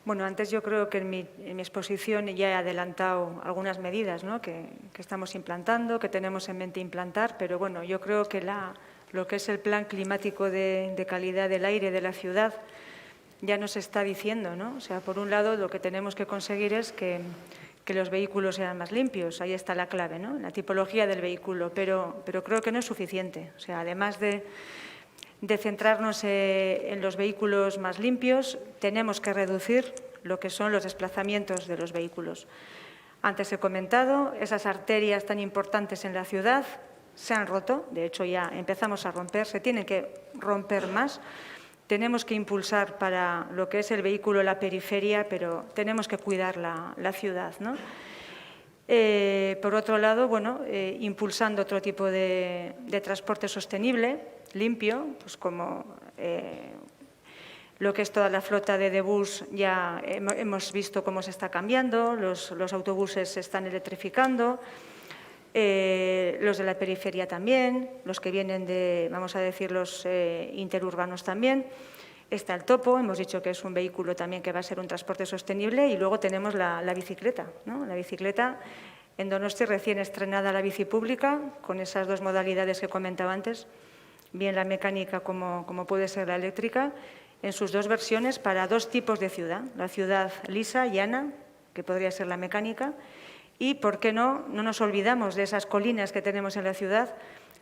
Bueno, antes yo creo que en mi exposición ya he adelantado algunas medidas, ¿no?, que estamos implantando, que tenemos en mente implantar, pero bueno, yo creo que lo que es el plan climático de calidad del aire de la ciudad ya nos está diciendo, ¿no? O sea, por un lado, lo que tenemos que conseguir es que los vehículos sean más limpios. Ahí está la clave, ¿no?, la tipología del vehículo, pero creo que no es suficiente. O sea, además de centrarnos en los vehículos más limpios, tenemos que reducir lo que son los desplazamientos de los vehículos. Antes he comentado, esas arterias tan importantes en la ciudad se han roto, de hecho ya empezamos a romper, se tienen que romper más. Tenemos que impulsar para lo que es el vehículo la periferia, pero tenemos que cuidar la ciudad, ¿no? Por otro lado, bueno, impulsando otro tipo de transporte sostenible, limpio, pues como lo que es toda la flota de bus, ya hemos visto cómo se está cambiando, los autobuses se están electrificando, los de la periferia también, los que vienen de, vamos a decir, los interurbanos también. Está el topo, hemos dicho que es un vehículo también que va a ser un transporte sostenible, y luego tenemos la bicicleta, ¿no? La bicicleta, en Donosti recién estrenada la bici pública, con esas dos modalidades que comentaba antes, bien la mecánica como puede ser la eléctrica, en sus dos versiones para dos tipos de ciudad. La ciudad lisa, llana, que podría ser la mecánica, y, ¿por qué no nos olvidamos de esas colinas que tenemos en la ciudad,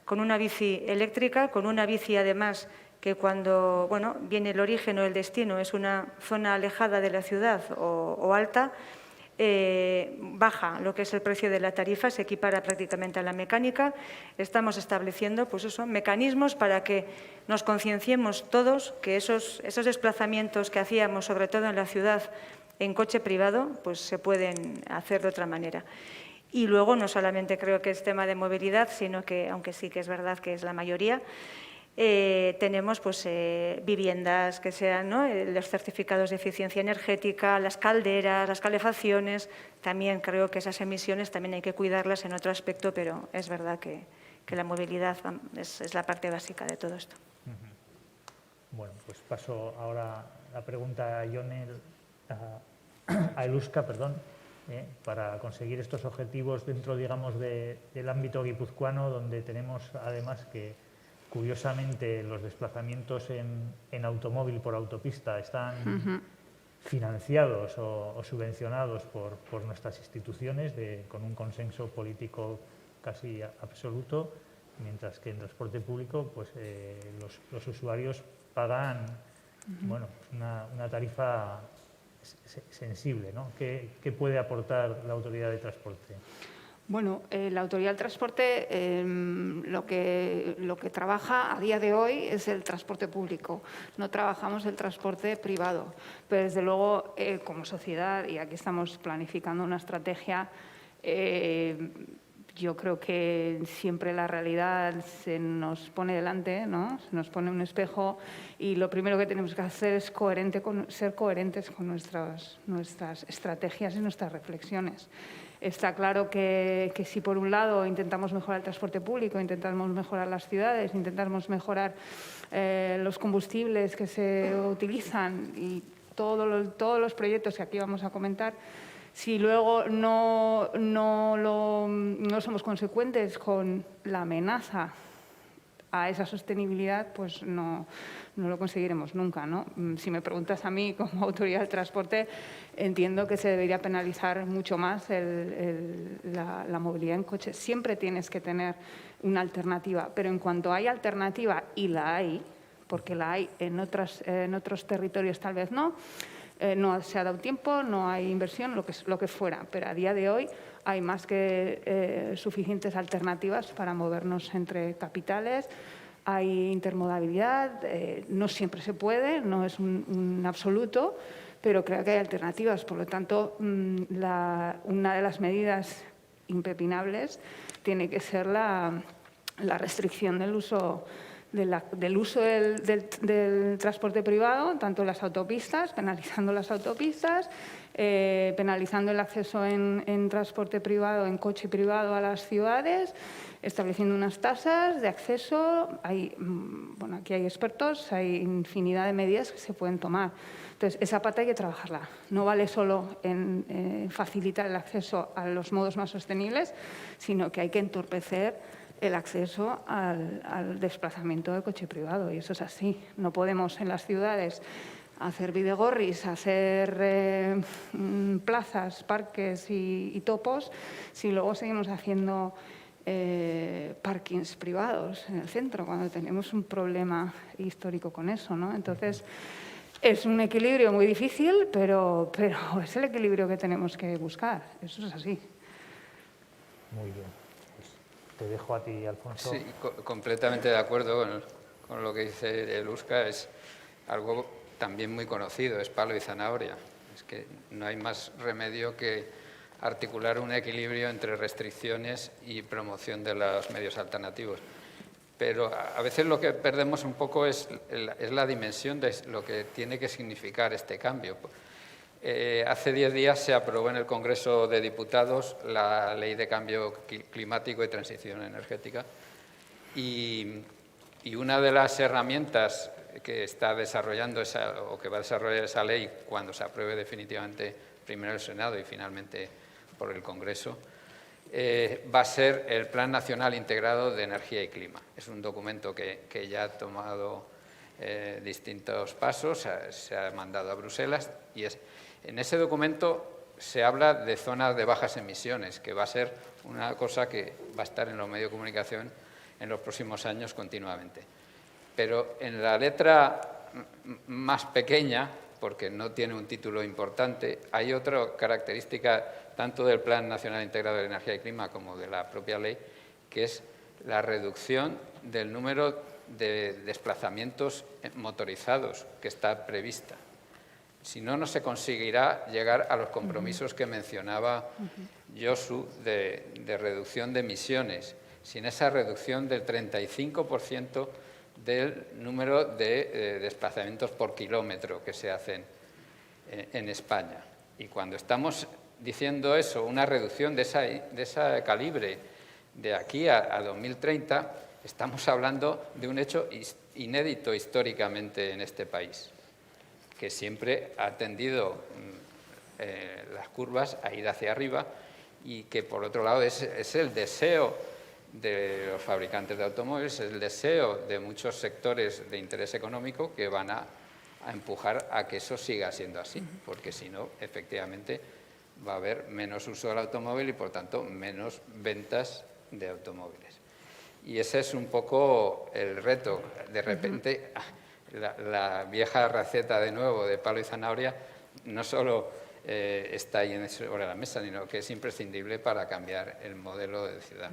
con una bici eléctrica, con una bici además que cuando viene el origen o el destino es una zona alejada de la ciudad o alta, baja lo que es el precio de la tarifa, se equipara prácticamente a la mecánica. Estamos estableciendo, pues eso, mecanismos para que nos concienciemos todos que esos desplazamientos que hacíamos, sobre todo en la ciudad, en coche privado, pues se pueden hacer de otra manera. Y luego, no solamente creo que es tema de movilidad, sino que, aunque sí que es verdad que es la mayoría, tenemos pues, viviendas que sean, ¿no?, los certificados de eficiencia energética, las calderas, las calefacciones. También creo que esas emisiones también hay que cuidarlas en otro aspecto, pero es verdad que la movilidad es la parte básica de todo esto. Bueno, pues paso ahora la pregunta a Yone, a Eluska, perdón, para conseguir estos objetivos dentro, digamos, del ámbito guipuzcoano, donde tenemos además que, curiosamente, los desplazamientos en automóvil por autopista están financiados o subvencionados por nuestras instituciones con un consenso político casi absoluto, mientras que en transporte público pues, los usuarios pagan bueno, una tarifa sensible, ¿no? ¿Qué puede aportar la Autoridad de Transporte? Bueno, la Autoridad del Transporte lo que trabaja a día de hoy es el transporte público. No trabajamos el transporte privado. Pero, desde luego, como sociedad, y aquí estamos planificando una estrategia, yo creo que siempre la realidad se nos pone delante, ¿no? Se nos pone un espejo y lo primero que tenemos que hacer es ser coherentes con nuestras estrategias y nuestras reflexiones. Está claro que si por un lado intentamos mejorar el transporte público, intentamos mejorar las ciudades, intentamos mejorar los combustibles que se utilizan y todos los proyectos que aquí vamos a comentar, si luego no somos consecuentes con la amenaza a esa sostenibilidad, pues no lo conseguiremos nunca, ¿no? Si me preguntas a mí, como autoridad del transporte, entiendo que se debería penalizar mucho más la movilidad en coche. Siempre tienes que tener una alternativa, pero en cuanto hay alternativa, y la hay, porque la hay en otros territorios tal vez no se ha dado tiempo, no hay inversión, lo que fuera, pero a día de hoy hay más que suficientes alternativas para movernos entre capitales, hay intermodalidad, no siempre se puede, no es un absoluto, pero creo que hay alternativas. Por lo tanto, una de las medidas impepinables tiene que ser la restricción del uso del transporte privado, tanto en las autopistas, penalizando las autopistas, penalizando el acceso en transporte privado, en coche privado a las ciudades, estableciendo unas tasas de acceso. Aquí hay expertos, hay infinidad de medidas que se pueden tomar. Entonces, esa pata hay que trabajarla. No vale solo en facilitar el acceso a los modos más sostenibles, sino que hay que entorpecer el acceso al desplazamiento del coche privado, y eso es así. No podemos en las ciudades hacer bidegorris, hacer plazas, parques y topos, si luego seguimos haciendo parkings privados en el centro, cuando tenemos un problema histórico con eso, ¿no? Entonces, es un equilibrio muy difícil, pero es el equilibrio que tenemos que buscar. Eso es así. Muy bien. Te dejo a ti, Alfonso. Sí, completamente de acuerdo con lo que dice Eluska. Es algo también muy conocido, es palo y zanahoria. Es que no hay más remedio que articular un equilibrio entre restricciones y promoción de los medios alternativos. Pero a veces lo que perdemos un poco es la dimensión de lo que tiene que significar este cambio. Hace 10 días se aprobó en el Congreso de Diputados la Ley de Cambio Climático y Transición Energética, y una de las herramientas que está desarrollando o que va a desarrollar esa ley cuando se apruebe definitivamente primero el Senado y finalmente por el Congreso, va a ser el Plan Nacional Integrado de Energía y Clima. Es un documento que ya ha tomado distintos pasos, se ha mandado a Bruselas y en ese documento se habla de zonas de bajas emisiones, que va a ser una cosa que va a estar en los medios de comunicación en los próximos años continuamente. Pero en la letra más pequeña, porque no tiene un título importante, hay otra característica tanto del Plan Nacional Integrado de Energía y Clima como de la propia ley, que es la reducción del número de desplazamientos motorizados que está prevista. Si no, no se conseguirá llegar a los compromisos que mencionaba Josu de reducción de emisiones, sin esa reducción del 35% del número de desplazamientos por kilómetro que se hacen en España. Y cuando estamos diciendo eso, una reducción de ese calibre de aquí a 2030, estamos hablando de un hecho inédito históricamente en este país, que siempre ha tendido las curvas a ir hacia arriba y que, por otro lado, es el deseo de los fabricantes de automóviles, es el deseo de muchos sectores de interés económico que van a empujar a que eso siga siendo así, porque si no, efectivamente, va a haber menos uso del automóvil y, por tanto, menos ventas de automóviles. Y ese es un poco el reto. De repente, la vieja receta de nuevo de palo y zanahoria no solo está ahí sobre la mesa, sino que es imprescindible para cambiar el modelo de ciudad.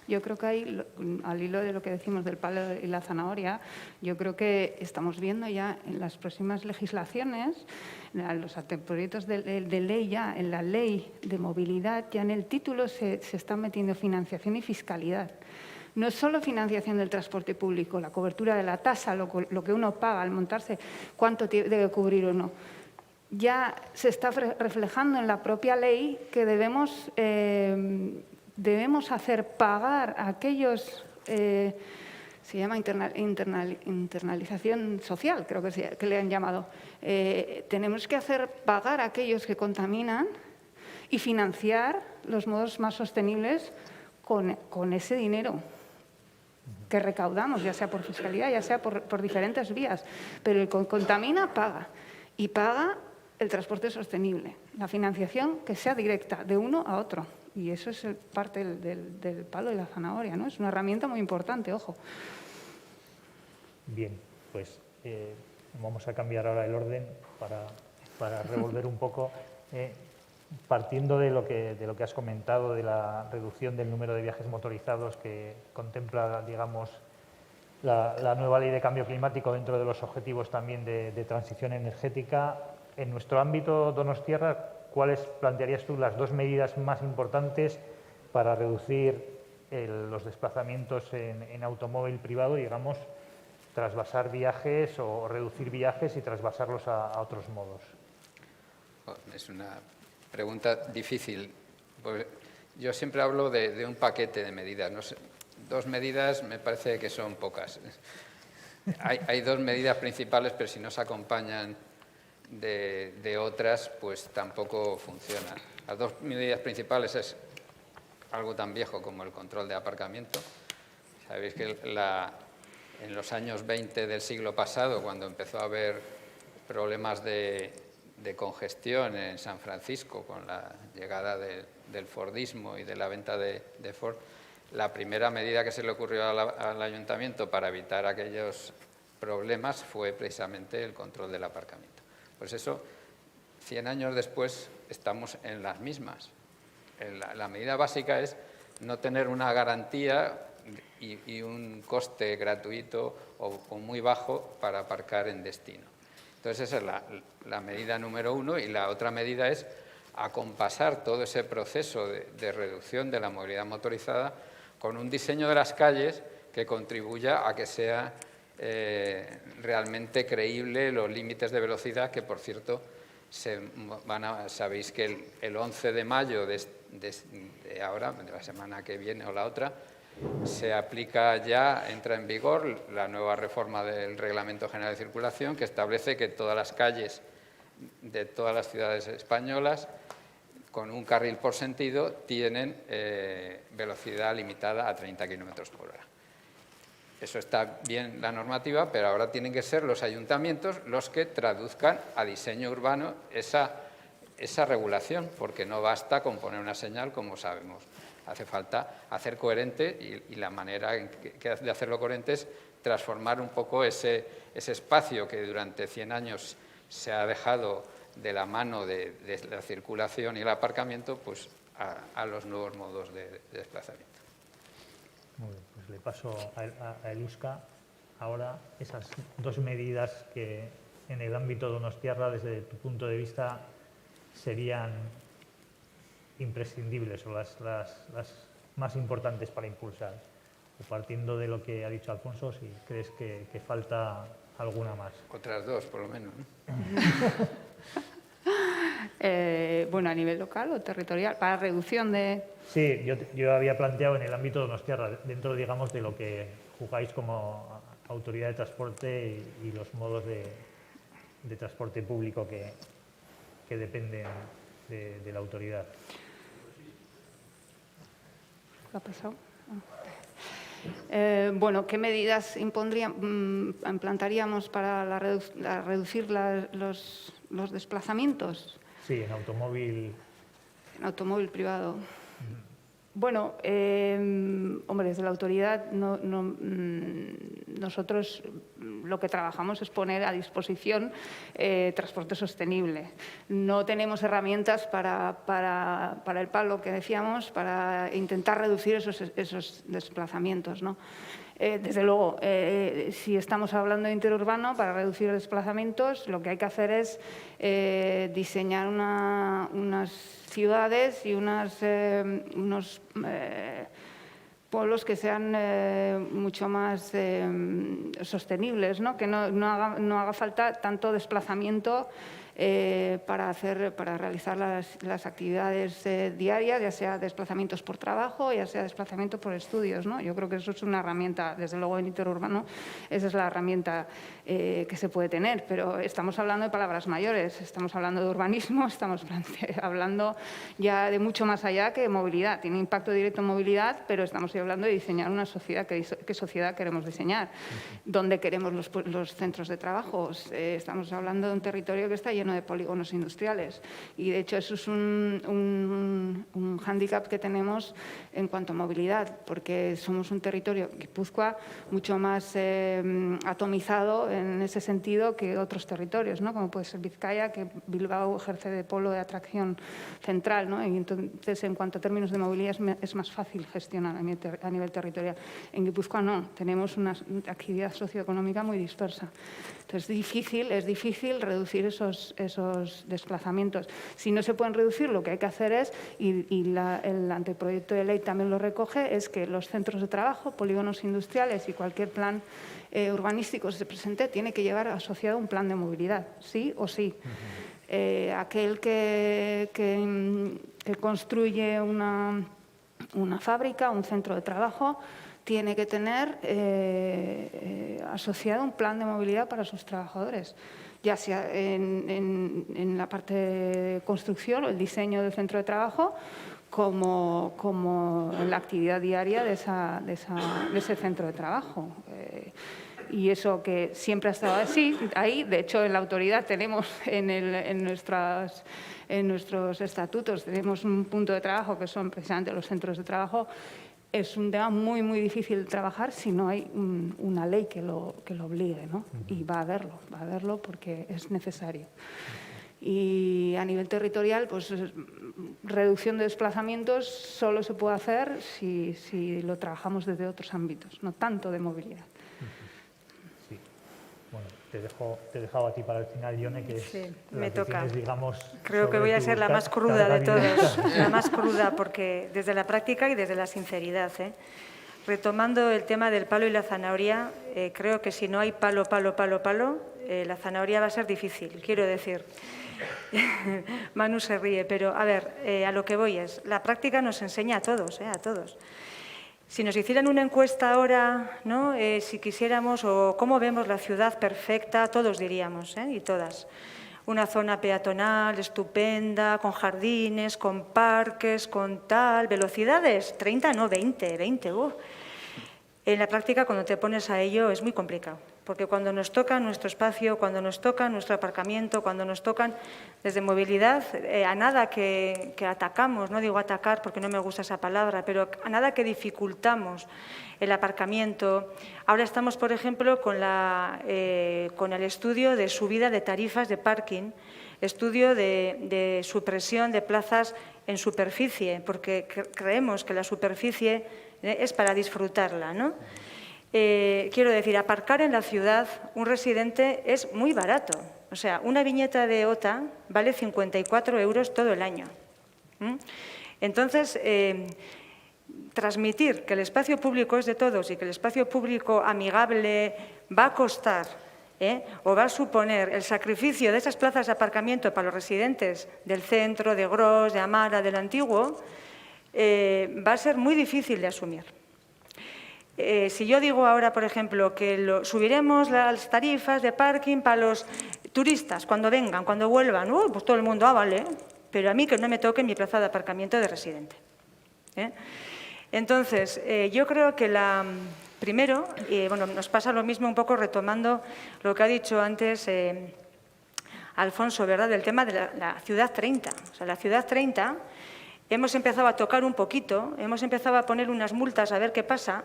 Yo creo que ahí, al hilo de lo que decimos del palo y la zanahoria, yo creo que estamos viendo ya en las próximas legislaciones, en los anteproyectos de ley ya, en la ley de movilidad, ya en el título se está metiendo financiación y fiscalidad. No es solo financiación del transporte público, la cobertura de la tasa, lo que uno paga al montarse, cuánto debe cubrir o no. Ya se está reflejando en la propia ley que debemos hacer pagar a aquellos, se llama internalización social, creo que le han llamado. Tenemos que hacer pagar a aquellos que contaminan y financiar los modos más sostenibles con ese dinero que recaudamos, ya sea por fiscalidad, ya sea por diferentes vías. Pero el que contamina paga, y paga el transporte sostenible, la financiación que sea directa de uno a otro. Y eso es parte del palo y la zanahoria, ¿no? Es una herramienta muy importante, ojo. Bien, pues vamos a cambiar ahora el orden para revolver un poco. Partiendo de lo que has comentado, de la reducción del número de viajes motorizados que contempla, digamos, la nueva ley de cambio climático dentro de los objetivos también de transición energética, en nuestro ámbito donostiarra, ¿cuáles plantearías tú las dos medidas más importantes para reducir los desplazamientos en automóvil privado, digamos, trasvasar viajes o reducir viajes y trasvasarlos a otros modos? Es una pregunta difícil. Pues yo siempre hablo de un paquete de medidas. No sé, 2 medidas me parece que son pocas. Hay 2 medidas principales, pero si no se acompañan de otras, pues tampoco funciona. Las 2 medidas principales es algo tan viejo como el control de aparcamiento. Sabéis que en los años 20 del siglo pasado, cuando empezó a haber problemas de congestión en San Francisco con la llegada del Fordismo y de la venta de Ford, la primera medida que se le ocurrió al ayuntamiento para evitar aquellos problemas fue precisamente el control del aparcamiento. Pues eso, 100 años después, estamos en las mismas. La medida básica es no tener una garantía y un coste gratuito o muy bajo para aparcar en destino. Entonces, esa es la medida número 1, y la otra medida es acompasar todo ese proceso de reducción de la movilidad motorizada con un diseño de las calles que contribuya a que sea realmente creíble los límites de velocidad, que, por cierto, sabéis que el 11 de mayo de ahora, de la semana que viene o la otra, se aplica ya, entra en vigor la nueva reforma del Reglamento General de Circulación, que establece que todas las calles de todas las ciudades españolas con un carril por sentido tienen velocidad limitada a 30 km/h. Eso está bien, la normativa, pero ahora tienen que ser los ayuntamientos los que traduzcan a diseño urbano esa regulación, porque no basta con poner una señal, como sabemos. Hace falta hacer coherente, y la manera de hacerlo coherente es transformar un poco ese espacio que durante 100 años se ha dejado de la mano de la circulación y el aparcamiento, pues a los nuevos modos de desplazamiento. Muy bien, pues le paso a Eluska ahora esas 2 medidas que en el ámbito donostiarra, desde tu punto de vista, serían imprescindibles o las más importantes para impulsar. O partiendo de lo que ha dicho Alfonso, si crees que falta alguna más. Otras 2, por lo menos, ¿no? Bueno, a nivel local o territorial, para reducción de... Sí, yo había planteado en el ámbito donostiarra, dentro, digamos, de lo que jugáis como autoridad de transporte y los modos de transporte público que dependen de la autoridad. ¿Qué ha pasado? Bueno, ¿qué medidas implantaríamos para reducir los desplazamientos? Sí, en automóvil. En automóvil privado. Bueno, hombre, desde la autoridad nosotros lo que trabajamos es poner a disposición transporte sostenible. No tenemos herramientas para el palo que decíamos, para intentar reducir esos desplazamientos, ¿no? Desde luego, si estamos hablando de interurbano, para reducir desplazamientos, lo que hay que hacer es diseñar unas ciudades y unos polos que sean mucho más sostenibles, ¿no? Que no haga falta tanto desplazamiento para realizar las actividades diarias, ya sea desplazamientos por trabajo, ya sea desplazamiento por estudios, ¿no? Yo creo que eso es una herramienta, desde luego en interurbano, esa es la herramienta que se puede tener, pero estamos hablando de palabras mayores, estamos hablando de urbanismo, estamos hablando ya de mucho más allá que de movilidad. Tiene impacto directo en movilidad, pero estamos hablando de diseñar una sociedad. ¿Qué sociedad queremos diseñar? ¿Dónde queremos los centros de trabajo? Estamos hablando de un territorio que está lleno de polígonos industriales y, de hecho, eso es un hándicap que tenemos en cuanto a movilidad, porque somos un territorio, Guipúzcoa, mucho más atomizado en ese sentido que otros territorios, ¿no? Como puede ser Vizcaya, que Bilbao ejerce de polo de atracción central, ¿no? Y entonces, en cuanto a términos de movilidad, es más fácil gestionar a nivel territorial. En Guipúzcoa no, tenemos una actividad socioeconómica muy dispersa. Entonces, es difícil reducir esos desplazamientos. Si no se pueden reducir, lo que hay que hacer es, y el anteproyecto de ley también lo recoge, es que los centros de trabajo, polígonos industriales y cualquier plan urbanístico que se presente tiene que llevar asociado un plan de movilidad, sí o sí. Aquel que construye una fábrica, un centro de trabajo, tiene que tener asociado un plan de movilidad para sus trabajadores, ya sea en la parte de construcción o el diseño del centro de trabajo, como en la actividad diaria de ese centro de trabajo. Y eso que siempre ha estado así, ahí, de hecho, en la autoridad tenemos en nuestros estatutos, tenemos un punto de trabajo que son precisamente los centros de trabajo. Es un tema muy, muy difícil de trabajar si no hay una ley que lo obligue, ¿no? Y va a haberlo porque es necesario. Y a nivel territorial, pues reducción de desplazamientos solo se puede hacer si lo trabajamos desde otros ámbitos, no tanto de movilidad. Sí. Bueno, te he dejado a ti para el final, Ione, que sí, es me toca. Tienes, digamos, creo que voy a ser la más cruda de todos, la más cruda, porque desde la práctica y desde la sinceridad, retomando el tema del palo y la zanahoria, creo que si no hay palo, la zanahoria va a ser difícil, quiero decir. Manu se ríe, pero a ver, a lo que voy es, la práctica nos enseña a todos, a todos. Si nos hicieran una encuesta ahora, ¿no? Si quisiéramos, o cómo vemos la ciudad perfecta, todos diríamos, y todas. Una zona peatonal estupenda, con jardines, con parques, con tal, velocidades, 30, no, 20. En la práctica, cuando te pones a ello, es muy complicado, porque cuando nos toca nuestro espacio, cuando nos toca nuestro aparcamiento, cuando nos tocan desde movilidad, a nada que atacamos, no digo atacar porque no me gusta esa palabra, pero a nada que dificultamos el aparcamiento. Ahora estamos, por ejemplo, con el estudio de subida de tarifas de parking, estudio de supresión de plazas en superficie, porque creemos que la superficie es para disfrutarla, ¿no? Quiero decir, aparcar en la ciudad un residente es muy barato. O sea, una viñeta de OTA vale 54 € todo el año. Entonces, transmitir que el espacio público es de todos y que el espacio público amigable va a costar o va a suponer el sacrificio de esas plazas de aparcamiento para los residentes del centro, de Gros, de Amara, del Antiguo, va a ser muy difícil de asumir. Si yo digo ahora, por ejemplo, que subiremos las tarifas de parking para los turistas cuando vengan, cuando vuelvan, pues todo el mundo, vale, pero a mí que no me toque mi plaza de aparcamiento de residente. Entonces, yo creo que primero, bueno, nos pasa lo mismo un poco retomando lo que ha dicho antes Alfonso, ¿verdad?, del tema de la Ciudad 30. O sea, la Ciudad 30 hemos empezado a tocar un poquito, hemos empezado a poner unas multas a ver qué pasa,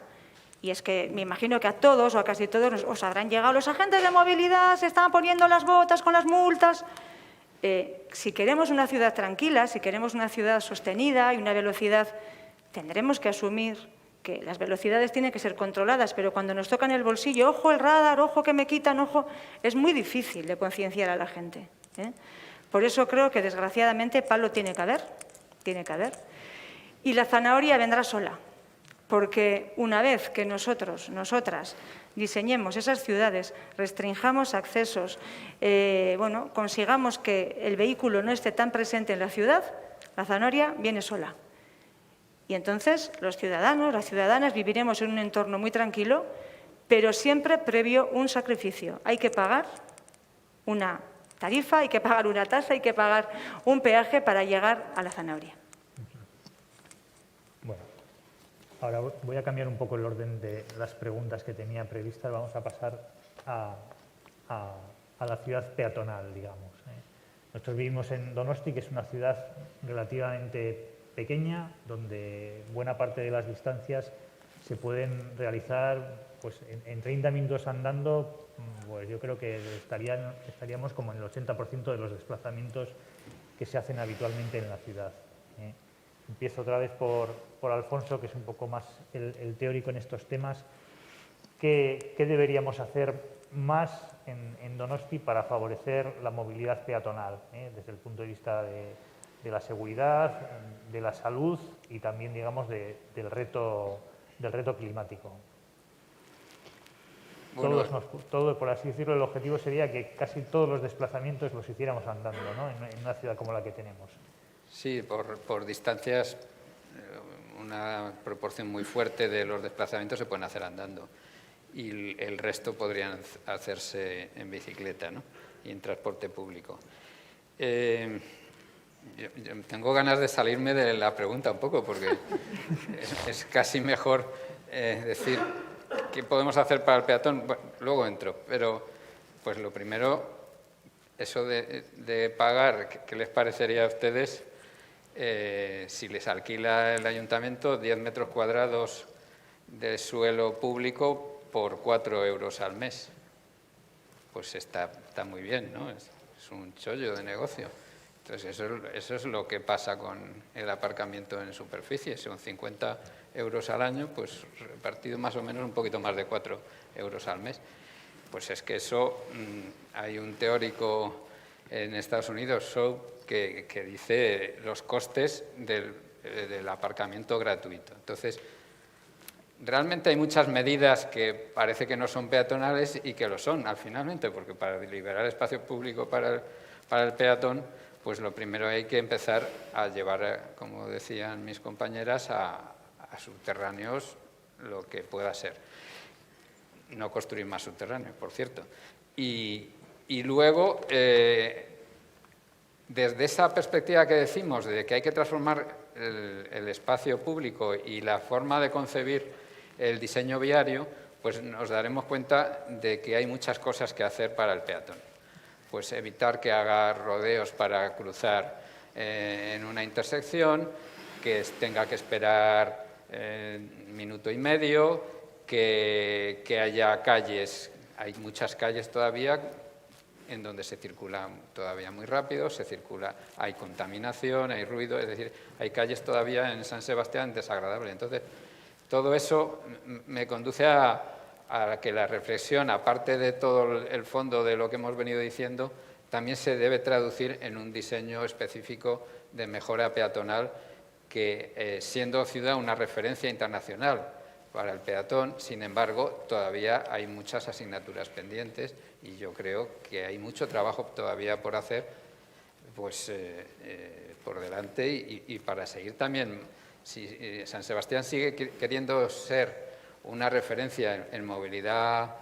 y es que me imagino que a todos o a casi todos os habrán llegado los agentes de movilidad, se están poniendo las botas con las multas. Si queremos una ciudad tranquila, si queremos una ciudad sostenida y una velocidad, tendremos que asumir que las velocidades tienen que ser controladas, pero cuando nos tocan el bolsillo, ojo el radar, ojo que me quitan, ojo, es muy difícil de concienciar a la gente, ¿eh? Por eso creo que, desgraciadamente, palo tiene que haber, y la zanahoria vendrá sola, porque una vez que nosotros, nosotras, diseñemos esas ciudades, restringamos accesos, consigamos que el vehículo no esté tan presente en la ciudad, la zanahoria viene sola. Y entonces los ciudadanos, las ciudadanas viviremos en un entorno muy tranquilo, pero siempre previo un sacrificio. Hay que pagar una tarifa, hay que pagar una tasa, hay que pagar un peaje para llegar a la zanahoria. Bueno, ahora voy a cambiar un poco el orden de las preguntas que tenía previstas. Vamos a pasar a la ciudad peatonal, digamos. Nosotros vivimos en Donosti, que es una ciudad relativamente pequeña, donde buena parte de las distancias se pueden realizar pues, en 30 minutos andando. Pues yo creo que estaríamos como en el 80% de los desplazamientos que se hacen habitualmente en la ciudad. Empiezo otra vez por Alfonso, que es un poco más el teórico en estos temas. ¿Qué deberíamos hacer más en Donosti para favorecer la movilidad peatonal, desde el punto de vista de la seguridad, de la salud y también, digamos, del reto climático? Bueno, todo, por así decirlo, el objetivo sería que casi todos los desplazamientos los hiciéramos andando, ¿no? En una ciudad como la que tenemos. Sí, por distancias, una proporción muy fuerte de los desplazamientos se pueden hacer andando y el resto podrían hacerse en bicicleta, ¿no? Y en transporte público. Yo tengo ganas de salirme de la pregunta un poco, porque es casi mejor decir qué podemos hacer para el peatón. Bueno, luego entro, pero pues lo primero, eso de pagar, ¿qué les parecería a ustedes si les alquila el ayuntamiento 10 metros cuadrados de suelo público por 4 euros al mes? Pues está muy bien, ¿no? Es un chollo de negocio. Entonces, eso es lo que pasa con el aparcamiento en superficie. Son 50 euros al año, pues repartido más o menos un poquito más de 4 euros al mes. Pues es que eso, hay un teórico en Estados Unidos, Shaw, que dice los costes del aparcamiento gratuito. Entonces, realmente hay muchas medidas que parece que no son peatonales y que lo son, al finalmente, porque para liberar espacio público para el peatón, pues lo primero hay que empezar a llevar, como decían mis compañeras, a subterráneos lo que pueda ser. No construir más subterráneos, por cierto. Y luego, desde esa perspectiva que decimos de que hay que transformar el espacio público y la forma de concebir el diseño viario, pues nos daremos cuenta de que hay muchas cosas que hacer para el peatón. Pues evitar que haga rodeos para cruzar en una intersección, que tenga que esperar minuto y medio, que haya calles, hay muchas calles todavía en donde se circula todavía muy rápido, hay contaminación, hay ruido, es decir, hay calles todavía en San Sebastián desagradables. Entonces, todo eso me conduce a que la reflexión, aparte de todo el fondo de lo que hemos venido diciendo, también se debe traducir en un diseño específico de mejora peatonal que, siendo ciudad una referencia internacional para el peatón, sin embargo, todavía hay muchas asignaturas pendientes y yo creo que hay mucho trabajo todavía por hacer, pues, por delante y para seguir también. Si San Sebastián sigue queriendo ser una referencia en movilidad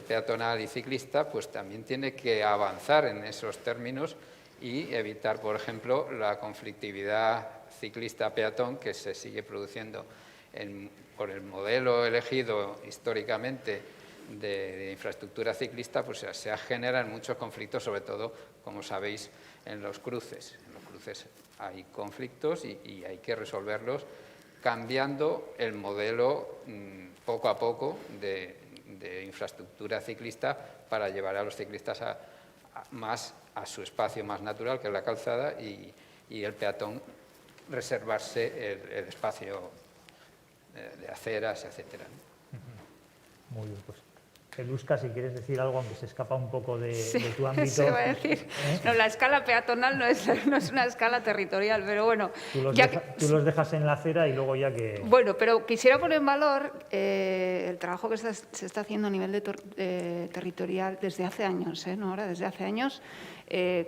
peatonal y ciclista, pues también tiene que avanzar en esos términos y evitar, por ejemplo, la conflictividad ciclista-peatón que se sigue produciendo por el modelo elegido históricamente de infraestructura ciclista, pues se generan muchos conflictos, sobre todo, como sabéis, en los cruces hay conflictos y hay que resolverlos cambiando el modelo poco a poco de infraestructura ciclista para llevar a los ciclistas más a su espacio más natural, que es la calzada, y el peatón reservarse el espacio de aceras, etcétera. Muy bien, pues Eluska, si quieres decir algo, aunque se escapa un poco de tu ámbito. Eso iba a decir. No, la escala peatonal no es una escala territorial, pero bueno. Tú los dejas en la acera y luego ya que... Bueno, pero quisiera poner en valor el trabajo que se está haciendo a nivel territorial desde hace años, no ahora, desde hace años,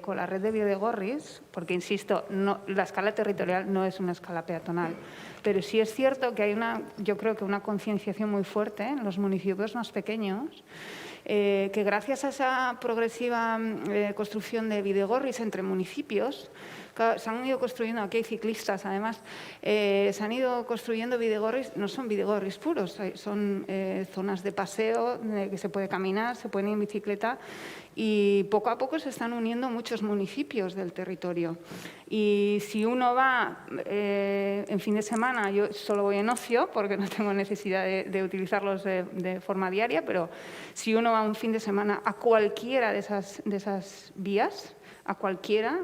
con la red de bidegorris, porque, insisto, la escala territorial no es una escala peatonal. Pero sí es cierto que hay yo creo que una concienciación muy fuerte en los municipios más pequeños, que gracias a esa progresiva construcción de bidegorris entre municipios, se han ido construyendo, aquí hay ciclistas además, se han ido construyendo bidegorris, no son bidegorris puros, son zonas de paseo, que se puede caminar, se puede ir en bicicleta, y poco a poco se están uniendo muchos municipios del territorio. Y si uno va en fin de semana, yo solo voy en ocio porque no tengo necesidad de utilizarlos de forma diaria, pero si uno va un fin de semana a cualquiera de esas vías, a cualquiera,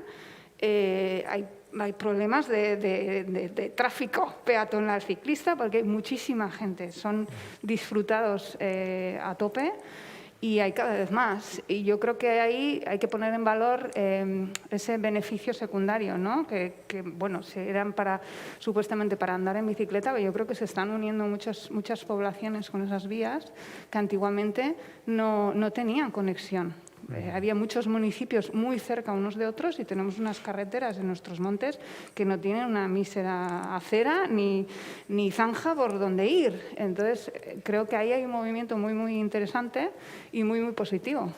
hay problemas de tráfico peatonal ciclista porque hay muchísima gente, son disfrutados a tope. Y hay cada vez más. Y yo creo que ahí hay que poner en valor ese beneficio secundario, ¿no? Que bueno, eran supuestamente para andar en bicicleta, pero yo creo que se están uniendo muchas poblaciones con esas vías que antiguamente no tenían conexión. Había muchos municipios muy cerca unos de otros y tenemos unas carreteras en nuestros montes que no tienen una mísera acera ni zanja por donde ir. Entonces, creo que ahí hay un movimiento muy, muy interesante y muy, muy positivo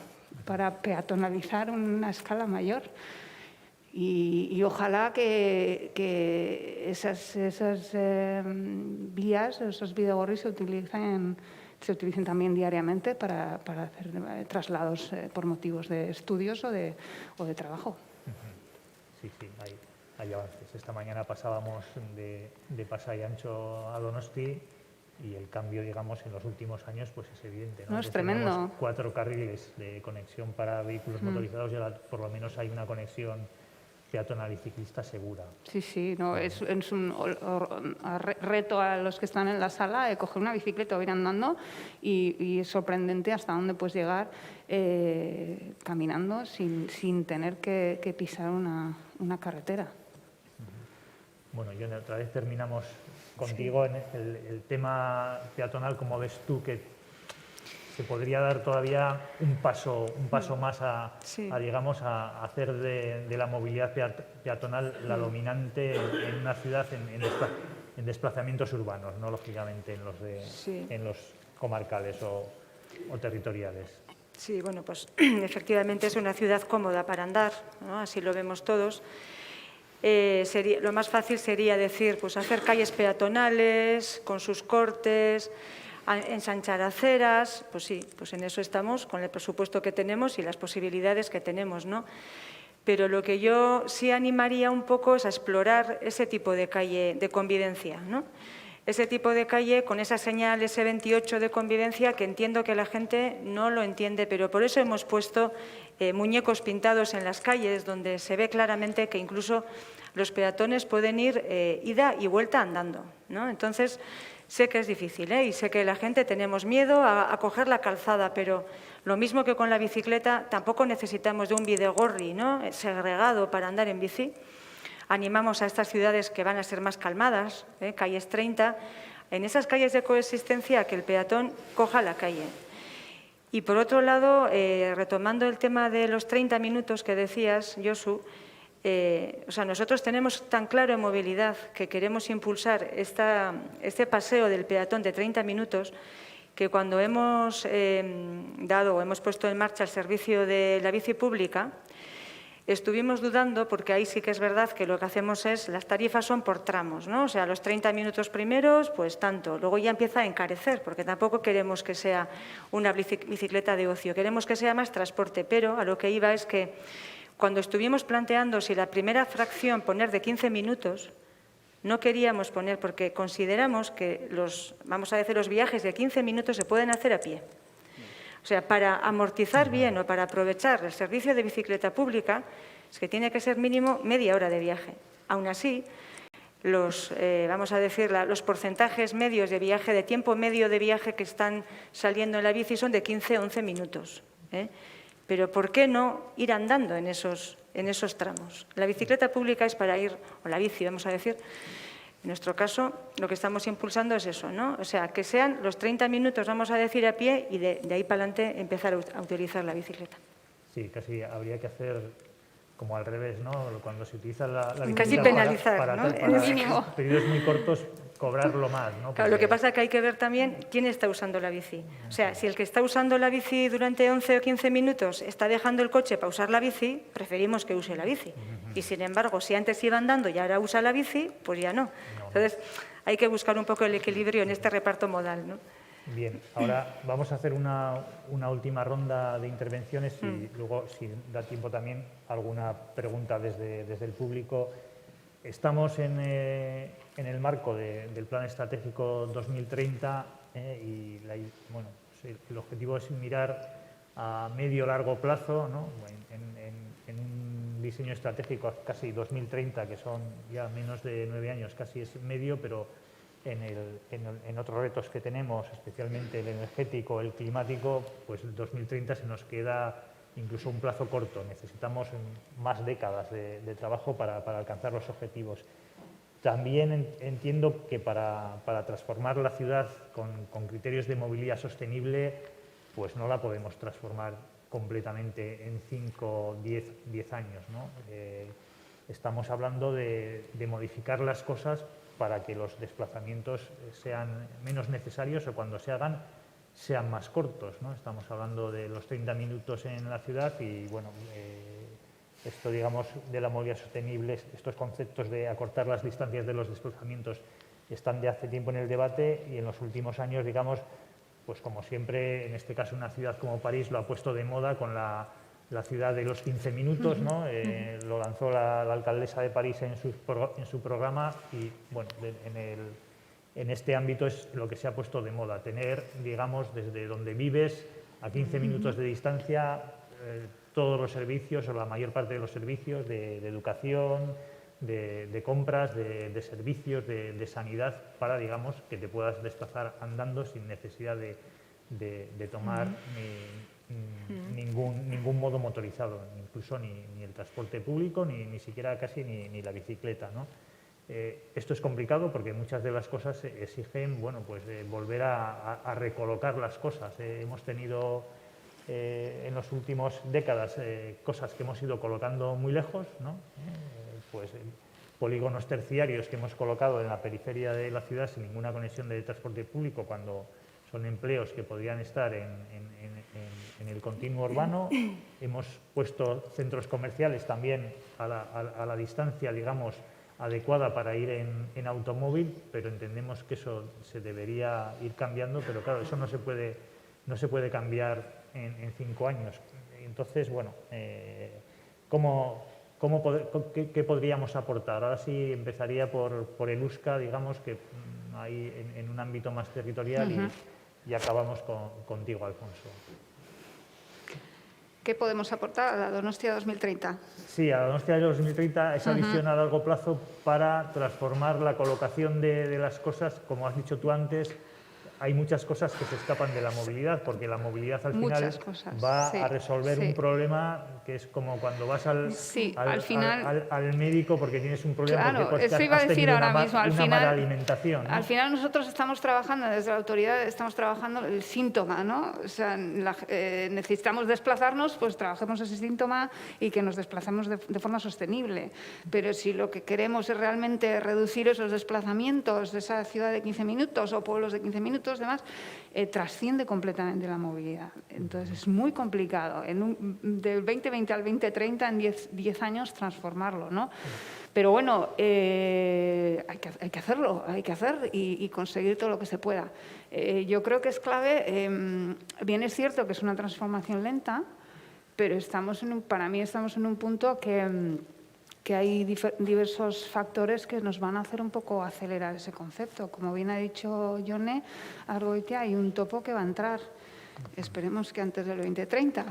para peatonalizar una escala mayor. Y ojalá que esas vías, esos bidegorris se utilicen también diariamente para hacer traslados por motivos de estudios o de trabajo. Sí, hay avances. Esta mañana pasábamos de Pasai Antxo a Donosti y el cambio, digamos, en los últimos años pues es evidente, ¿no? No, es tremendo. 4 carriles de conexión para vehículos motorizados y ahora por lo menos hay una conexión peatonal y ciclista segura. Sí, no, es un reto a los que están en la sala coger una bicicleta o ir andando y es sorprendente hasta dónde puedes llegar caminando sin tener que pisar una carretera. Bueno, Yone, otra vez terminamos contigo en el tema peatonal. ¿Cómo ves tú que se podría dar todavía un paso más a hacer de la movilidad peatonal la dominante en una ciudad en desplazamientos urbanos, no lógicamente en los comarcales o territoriales? Sí, bueno, pues efectivamente es una ciudad cómoda para andar, ¿no? Así lo vemos todos. Lo más fácil sería decir, pues hacer calles peatonales con sus cortes, ensanchar aceras, pues sí, pues en eso estamos con el presupuesto que tenemos y las posibilidades que tenemos, ¿no? Pero lo que yo sí animaría un poco es a explorar ese tipo de calle de convivencia, ¿no? Ese tipo de calle con esa señal S28 de convivencia que entiendo que la gente no lo entiende, pero por eso hemos puesto muñecos pintados en las calles donde se ve claramente que incluso los peatones pueden ir ida y vuelta andando, ¿no? Entonces, sé que es difícil, y sé que la gente tenemos miedo a coger la calzada, pero lo mismo que con la bicicleta, tampoco necesitamos de un bidegorri, ¿no? Segregado para andar en bici. Animamos a estas ciudades que van a ser más calmadas, calles 30, en esas calles de coexistencia, que el peatón coja la calle. Y por otro lado, retomando el tema de los 30 minutos que decías, Josu, nosotros tenemos tan claro en movilidad que queremos impulsar este paseo del peatón de 30 minutos que cuando hemos hemos puesto en marcha el servicio de la bici pública, estuvimos dudando porque ahí sí que es verdad que lo que hacemos es, las tarifas son por tramos, ¿no? O sea, los 30 minutos primeros, pues tanto. Luego ya empieza a encarecer porque tampoco queremos que sea una bicicleta de ocio, queremos que sea más transporte, pero a lo que iba es que Cuando estuvimos planteando si la primera fracción poner de 15 minutos, no queríamos poner porque consideramos que los viajes de 15 minutos se pueden hacer a pie. O sea, para amortizar bien o para aprovechar el servicio de bicicleta pública, es que tiene que ser mínimo media hora de viaje. Aún así, los porcentajes medios de viaje, de tiempo medio de viaje que están saliendo en la bici son de 15 o 11 minutos. Pero ¿por qué no ir andando en esos tramos? La bicicleta pública es para ir, o la bici, vamos a decir, en nuestro caso, lo que estamos impulsando es eso, ¿no? O sea, que sean los 30 minutos, vamos a decir, a pie y de ahí para adelante empezar a utilizar la bicicleta. Sí, casi habría que hacer como al revés, ¿no? Cuando se utiliza la bicicleta casi penalizar, para ¿no? periodos muy cortos, cobrarlo más, ¿no? Claro, lo que pasa es que hay que ver también quién está usando la bici. O sea, si el que está usando la bici durante 11 o 15 minutos está dejando el coche para usar la bici, preferimos que use la bici. Y sin embargo, si antes iba andando y ahora usa la bici, pues ya no. Entonces, hay que buscar un poco el equilibrio en este reparto modal, ¿no? Bien, ahora vamos a hacer una última ronda de intervenciones y luego, si da tiempo también, alguna pregunta desde el público. Estamos en el marco del Plan Estratégico 2030 y el objetivo es mirar a medio o largo plazo, ¿no? En un diseño estratégico casi 2030, que son ya menos de 9 años, casi es medio, pero en otros retos que tenemos, especialmente el energético, el climático, pues el 2030 se nos queda incluso un plazo corto. Necesitamos más décadas de trabajo para alcanzar los objetivos. También entiendo que para transformar la ciudad con criterios de movilidad sostenible, pues no la podemos transformar completamente en 5 o 10 años, ¿no? Estamos hablando de modificar las cosas para que los desplazamientos sean menos necesarios o cuando se hagan sean más cortos, ¿no? Estamos hablando de los 30 minutos en la ciudad y, bueno, esto, digamos, de la movilidad sostenible, estos conceptos de acortar las distancias de los desplazamientos están de hace tiempo en el debate y en los últimos años, digamos, pues como siempre, en este caso una ciudad como París lo ha puesto de moda con la ciudad de los 15 minutos, ¿no? Lo lanzó la alcaldesa de París en su programa y, bueno, en este ámbito es lo que se ha puesto de moda, tener, digamos, desde donde vives a 15 minutos de distancia todos los servicios o la mayor parte de los servicios de educación, de compras, de servicios, de sanidad, para, digamos, que te puedas desplazar andando sin necesidad de tomar ningún modo motorizado, incluso ni el transporte público, ni siquiera casi ni la bicicleta, ¿no? Esto es complicado porque muchas de las cosas exigen, bueno, pues volver a recolocar las cosas. Hemos tenido en las últimas décadas cosas que hemos ido colocando muy lejos, ¿no? Pues polígonos terciarios que hemos colocado en la periferia de la ciudad sin ninguna conexión de transporte público, cuando son empleos que podrían estar en el continuo urbano. Hemos puesto centros comerciales también a la distancia, digamos, adecuada para ir en automóvil, pero entendemos que eso se debería ir cambiando, pero claro, eso no se puede cambiar en 5 años. Entonces, bueno, ¿qué podríamos aportar? Ahora sí empezaría por el Euska, digamos, que ahí en un ámbito más territorial y acabamos contigo, Alfonso. ¿Qué podemos aportar a la Donostia 2030? Sí, a la Donostia 2030, esa visión a largo plazo para transformar la colocación de las cosas, como has dicho tú antes. Hay muchas cosas que se escapan de la movilidad, porque la movilidad al final va a resolver un problema que es como cuando vas al médico porque tienes un problema, claro, porque eso iba a decir ahora mismo. Al final, mala alimentación, ¿no? Al final nosotros estamos trabajando, desde la autoridad estamos trabajando el síntoma, ¿no? O sea, necesitamos desplazarnos, pues trabajemos ese síntoma y que nos desplacemos de forma sostenible. Pero si lo que queremos es realmente reducir esos desplazamientos de esa ciudad de 15 minutos o pueblos de 15 minutos, demás, trasciende completamente la movilidad. Entonces es muy complicado del 2020 al 2030 en 10 años transformarlo, ¿no? Pero bueno, hay que hacerlo, hay que hacer y conseguir todo lo que se pueda. Yo creo que es clave, bien es cierto que es una transformación lenta, pero para mí estamos en un punto que hay diversos factores que nos van a hacer un poco acelerar ese concepto. Como bien ha dicho Jone Argoitia, hay un topo que va a entrar. Esperemos que antes del 2030.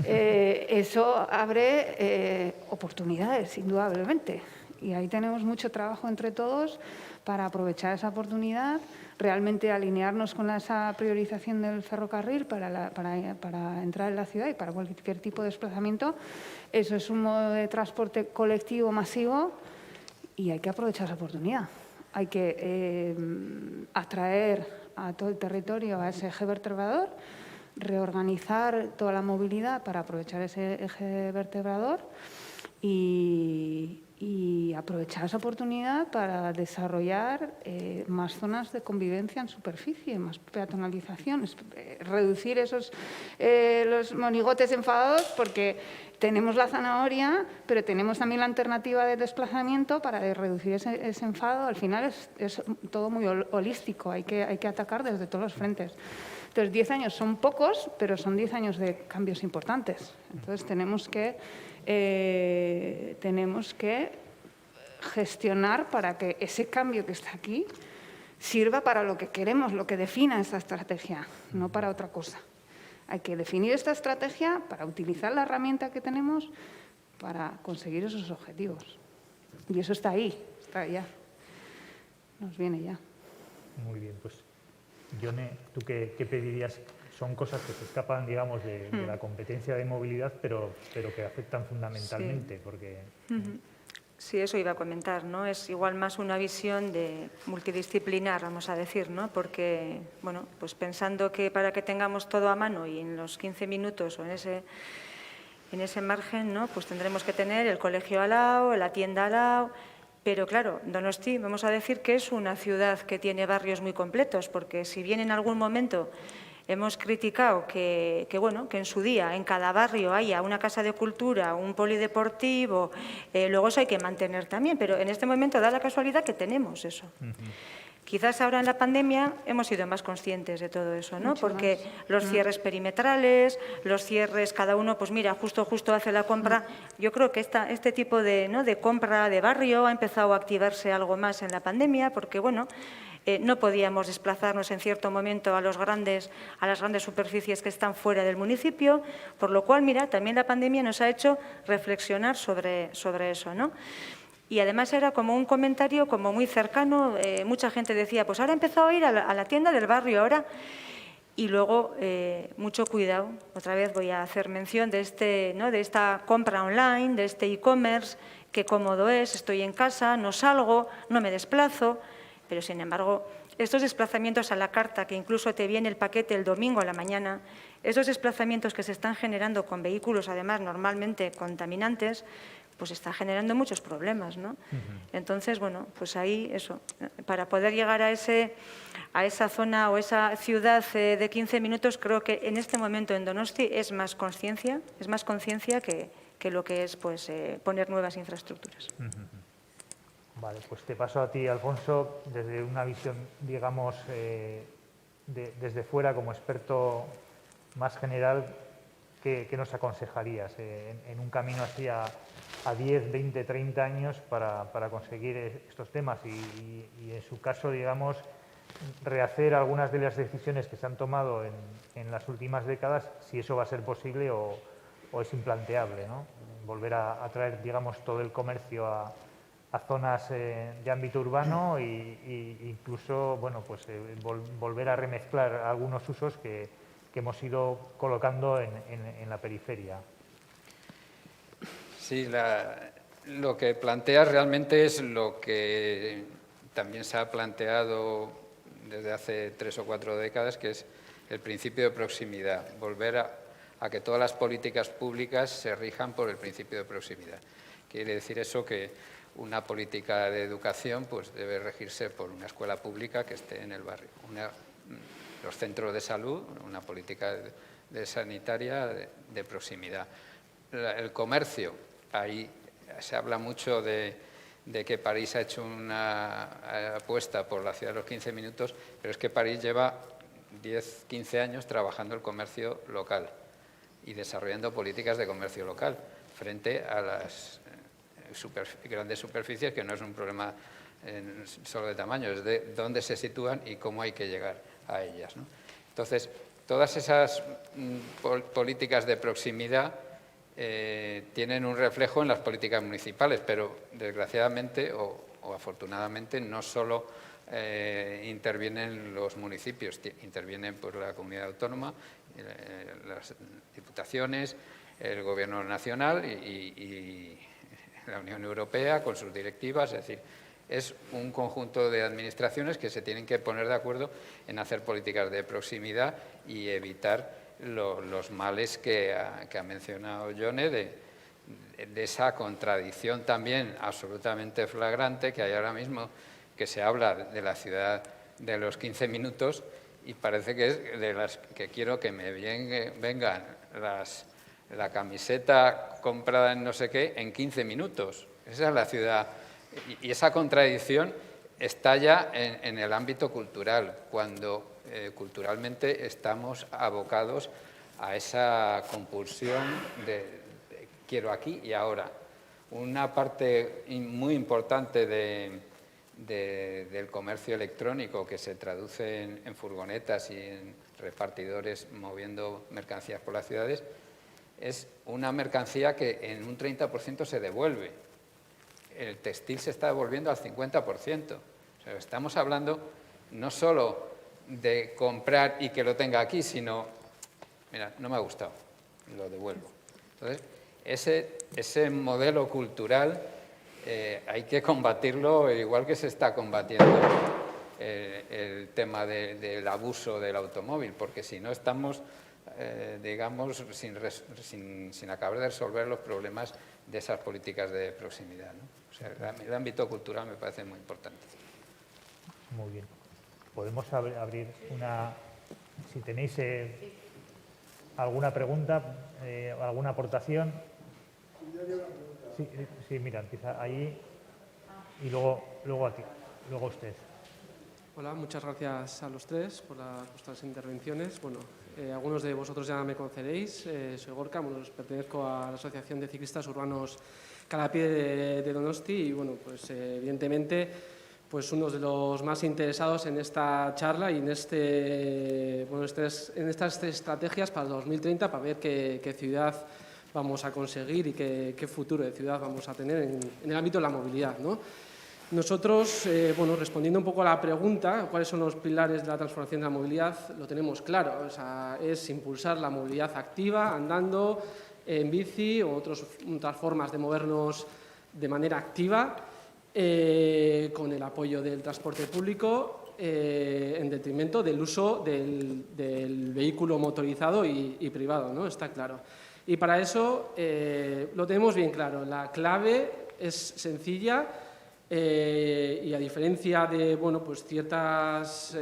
Eso abre oportunidades, indudablemente. Y ahí tenemos mucho trabajo entre todos para aprovechar esa oportunidad, realmente alinearnos con esa priorización del ferrocarril para entrar en la ciudad y para cualquier tipo de desplazamiento. Eso es un modo de transporte colectivo masivo y hay que aprovechar esa oportunidad. Hay que atraer a todo el territorio a ese eje vertebrador, reorganizar toda la movilidad para aprovechar ese eje vertebrador y aprovechar esa oportunidad para desarrollar más zonas de convivencia en superficie, más peatonalización, reducir los monigotes enfadados, porque tenemos la zanahoria, pero tenemos también la alternativa de desplazamiento para reducir ese enfado. Al final es todo muy holístico, hay que atacar desde todos los frentes. Entonces, 10 años son pocos, pero son 10 años de cambios importantes. Entonces, tenemos que gestionar para que ese cambio que está aquí sirva para lo que queremos, lo que defina esta estrategia, no para otra cosa. Hay que definir esta estrategia para utilizar la herramienta que tenemos para conseguir esos objetivos. Y eso está ahí, está ya. Nos viene ya. Muy bien, pues Jone, ¿tú qué pedirías? Son cosas que se escapan, digamos, de la competencia de movilidad, pero que afectan fundamentalmente, porque... Sí, eso iba a comentar, ¿no? Es igual más una visión de multidisciplinar, vamos a decir, ¿no? Porque, bueno, pues pensando que para que tengamos todo a mano y en los 15 minutos o en ese margen, ¿no? Pues tendremos que tener el colegio al lado, la tienda al lado. Pero claro, Donosti, vamos a decir que es una ciudad que tiene barrios muy completos, porque si bien en algún momento hemos criticado que en su día en cada barrio haya una casa de cultura, un polideportivo, luego eso hay que mantener también, pero en este momento da la casualidad que tenemos eso. Quizás ahora en la pandemia hemos sido más conscientes de todo eso, ¿no? Porque los cierres perimetrales, los cierres, cada uno, pues mira, justo hace la compra. Yo creo que este tipo de compra de barrio ha empezado a activarse algo más en la pandemia, porque, bueno, no podíamos desplazarnos en cierto momento a las grandes superficies que están fuera del municipio, por lo cual, mira, también la pandemia nos ha hecho reflexionar sobre eso, ¿no? Y además era como un comentario como muy cercano, mucha gente decía, pues ahora he empezado a ir a la tienda del barrio ahora. Y luego, mucho cuidado, otra vez voy a hacer mención de esta compra online, de este e-commerce, qué cómodo es, estoy en casa, no salgo, no me desplazo, pero sin embargo, estos desplazamientos a la carta, que incluso te viene el paquete el domingo a la mañana, esos desplazamientos que se están generando con vehículos, además, normalmente contaminantes, pues está generando muchos problemas, ¿no? Entonces, bueno, pues ahí eso, para poder llegar a esa zona o esa ciudad de 15 minutos, creo que en este momento en Donosti es más conciencia que lo que es pues poner nuevas infraestructuras. Vale, pues te paso a ti, Alfonso, desde una visión, digamos, desde fuera, como experto más general, ¿qué nos aconsejarías en un camino así a 10, 20, 30 años para conseguir estos temas y en su caso, digamos, rehacer algunas de las decisiones que se han tomado en las últimas décadas, si eso va a ser posible o es implanteable, ¿no? Volver a traer, digamos, todo el comercio a zonas de ámbito urbano e incluso, bueno, pues volver a remezclar algunos usos que hemos ido colocando en la periferia. Sí, lo que planteas realmente es lo que también se ha planteado desde hace 3 o 4 décadas, que es el principio de proximidad, volver a que todas las políticas públicas se rijan por el principio de proximidad. Quiere decir eso que una política de educación pues debe regirse por una escuela pública que esté en el barrio, los centros de salud, una política sanitaria de proximidad. El comercio, ahí se habla mucho de que París ha hecho una apuesta por la ciudad de los 15 minutos, pero es que París lleva 10, 15 años trabajando el comercio local. y desarrollando políticas de comercio local frente a las grandes superficies, que no es un problema solo de tamaño, es de dónde se sitúan y cómo hay que llegar a ellas, ¿no? Entonces, todas esas políticas de proximidad tienen un reflejo en las políticas municipales, pero desgraciadamente o afortunadamente no solo intervienen los municipios, intervienen por la comunidad autónoma, las diputaciones, el Gobierno nacional y la Unión Europea con sus directivas, es decir, es un conjunto de administraciones que se tienen que poner de acuerdo en hacer políticas de proximidad y evitar los males que ha mencionado Yone, de esa contradicción también absolutamente flagrante que hay ahora mismo, que se habla de la ciudad de los 15 minutos y parece que es de las que quiero que me vengan la camiseta comprada en no sé qué en 15 minutos. Esa es la ciudad. Y esa contradicción está ya en el ámbito cultural, cuando culturalmente estamos abocados a esa compulsión de quiero aquí y ahora. Una parte muy importante del comercio electrónico, que se traduce en furgonetas y en repartidores moviendo mercancías por las ciudades, es una mercancía que en un 30% se devuelve. El textil se está devolviendo al 50%. O sea, estamos hablando no solo de comprar y que lo tenga aquí, sino, mira, no me ha gustado, lo devuelvo. Entonces, ese modelo cultural hay que combatirlo igual que se está combatiendo el tema del abuso del automóvil, porque si no estamos, digamos, sin acabar de resolver los problemas de esas políticas de proximidad, ¿no? O sea, el ámbito cultural me parece muy importante. Muy bien. Podemos abrir una... Si tenéis alguna pregunta, alguna aportación. Sí, mira, empieza ahí y luego aquí, luego usted. Hola, muchas gracias a los tres por vuestras intervenciones. Bueno, algunos de vosotros ya me conoceréis. Soy Gorka, pertenezco a la Asociación de Ciclistas Urbanos Calapié de Donosti y, bueno, pues evidentemente, pues uno de los más interesados en esta charla y en estas estrategias para el 2030 para ver qué ciudad vamos a conseguir y qué futuro de ciudad vamos a tener en el ámbito de la movilidad, ¿no? Nosotros, bueno, respondiendo un poco a la pregunta, ¿cuáles son los pilares de la transformación de la movilidad? Lo tenemos claro, o sea, es impulsar la movilidad activa, andando, en bici o otras formas de movernos de manera activa, con el apoyo del transporte público, en detrimento del uso del vehículo motorizado y privado, ¿no? Está claro. Y para eso lo tenemos bien claro. La clave es sencilla y a diferencia de pues ciertas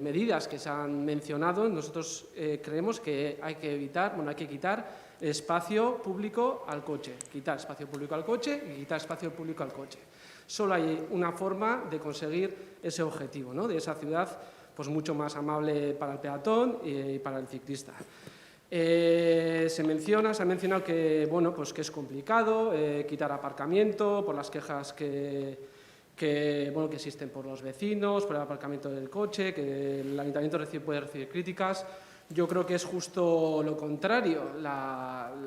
medidas que se han mencionado, nosotros creemos que hay que quitar espacio público al coche, quitar espacio público al coche y quitar espacio público al coche. Solo hay una forma de conseguir ese objetivo, ¿no? De esa ciudad pues mucho más amable para el peatón y para el ciclista. Se ha mencionado que, pues que es complicado quitar aparcamiento por las quejas que existen por los vecinos, por el aparcamiento del coche, que el ayuntamiento puede recibir críticas. Yo creo que es justo lo contrario.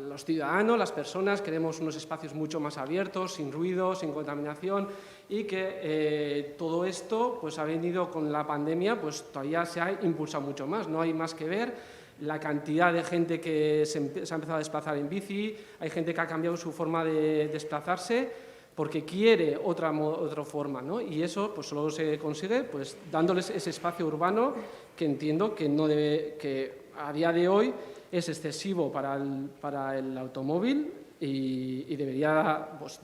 Los ciudadanos, las personas, queremos unos espacios mucho más abiertos, sin ruido, sin contaminación y que todo esto pues, ha venido con la pandemia, pues todavía se ha impulsado mucho más. No hay más que ver la cantidad de gente que se ha empezado a desplazar en bici, hay gente que ha cambiado su forma de desplazarse porque quiere otra forma, ¿no? Y eso pues, solo se consigue pues, dándoles ese espacio urbano que entiendo que a día de hoy es excesivo para el automóvil y debería pues,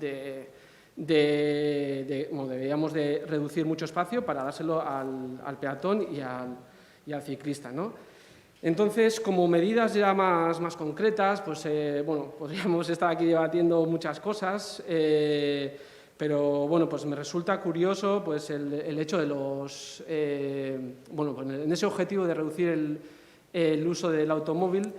deberíamos de reducir mucho espacio para dárselo al peatón y al ciclista, ¿no? Entonces, como medidas ya más concretas, pues podríamos estar aquí debatiendo muchas cosas, pero pues me resulta curioso pues el hecho de en ese objetivo de reducir el uso del automóvil,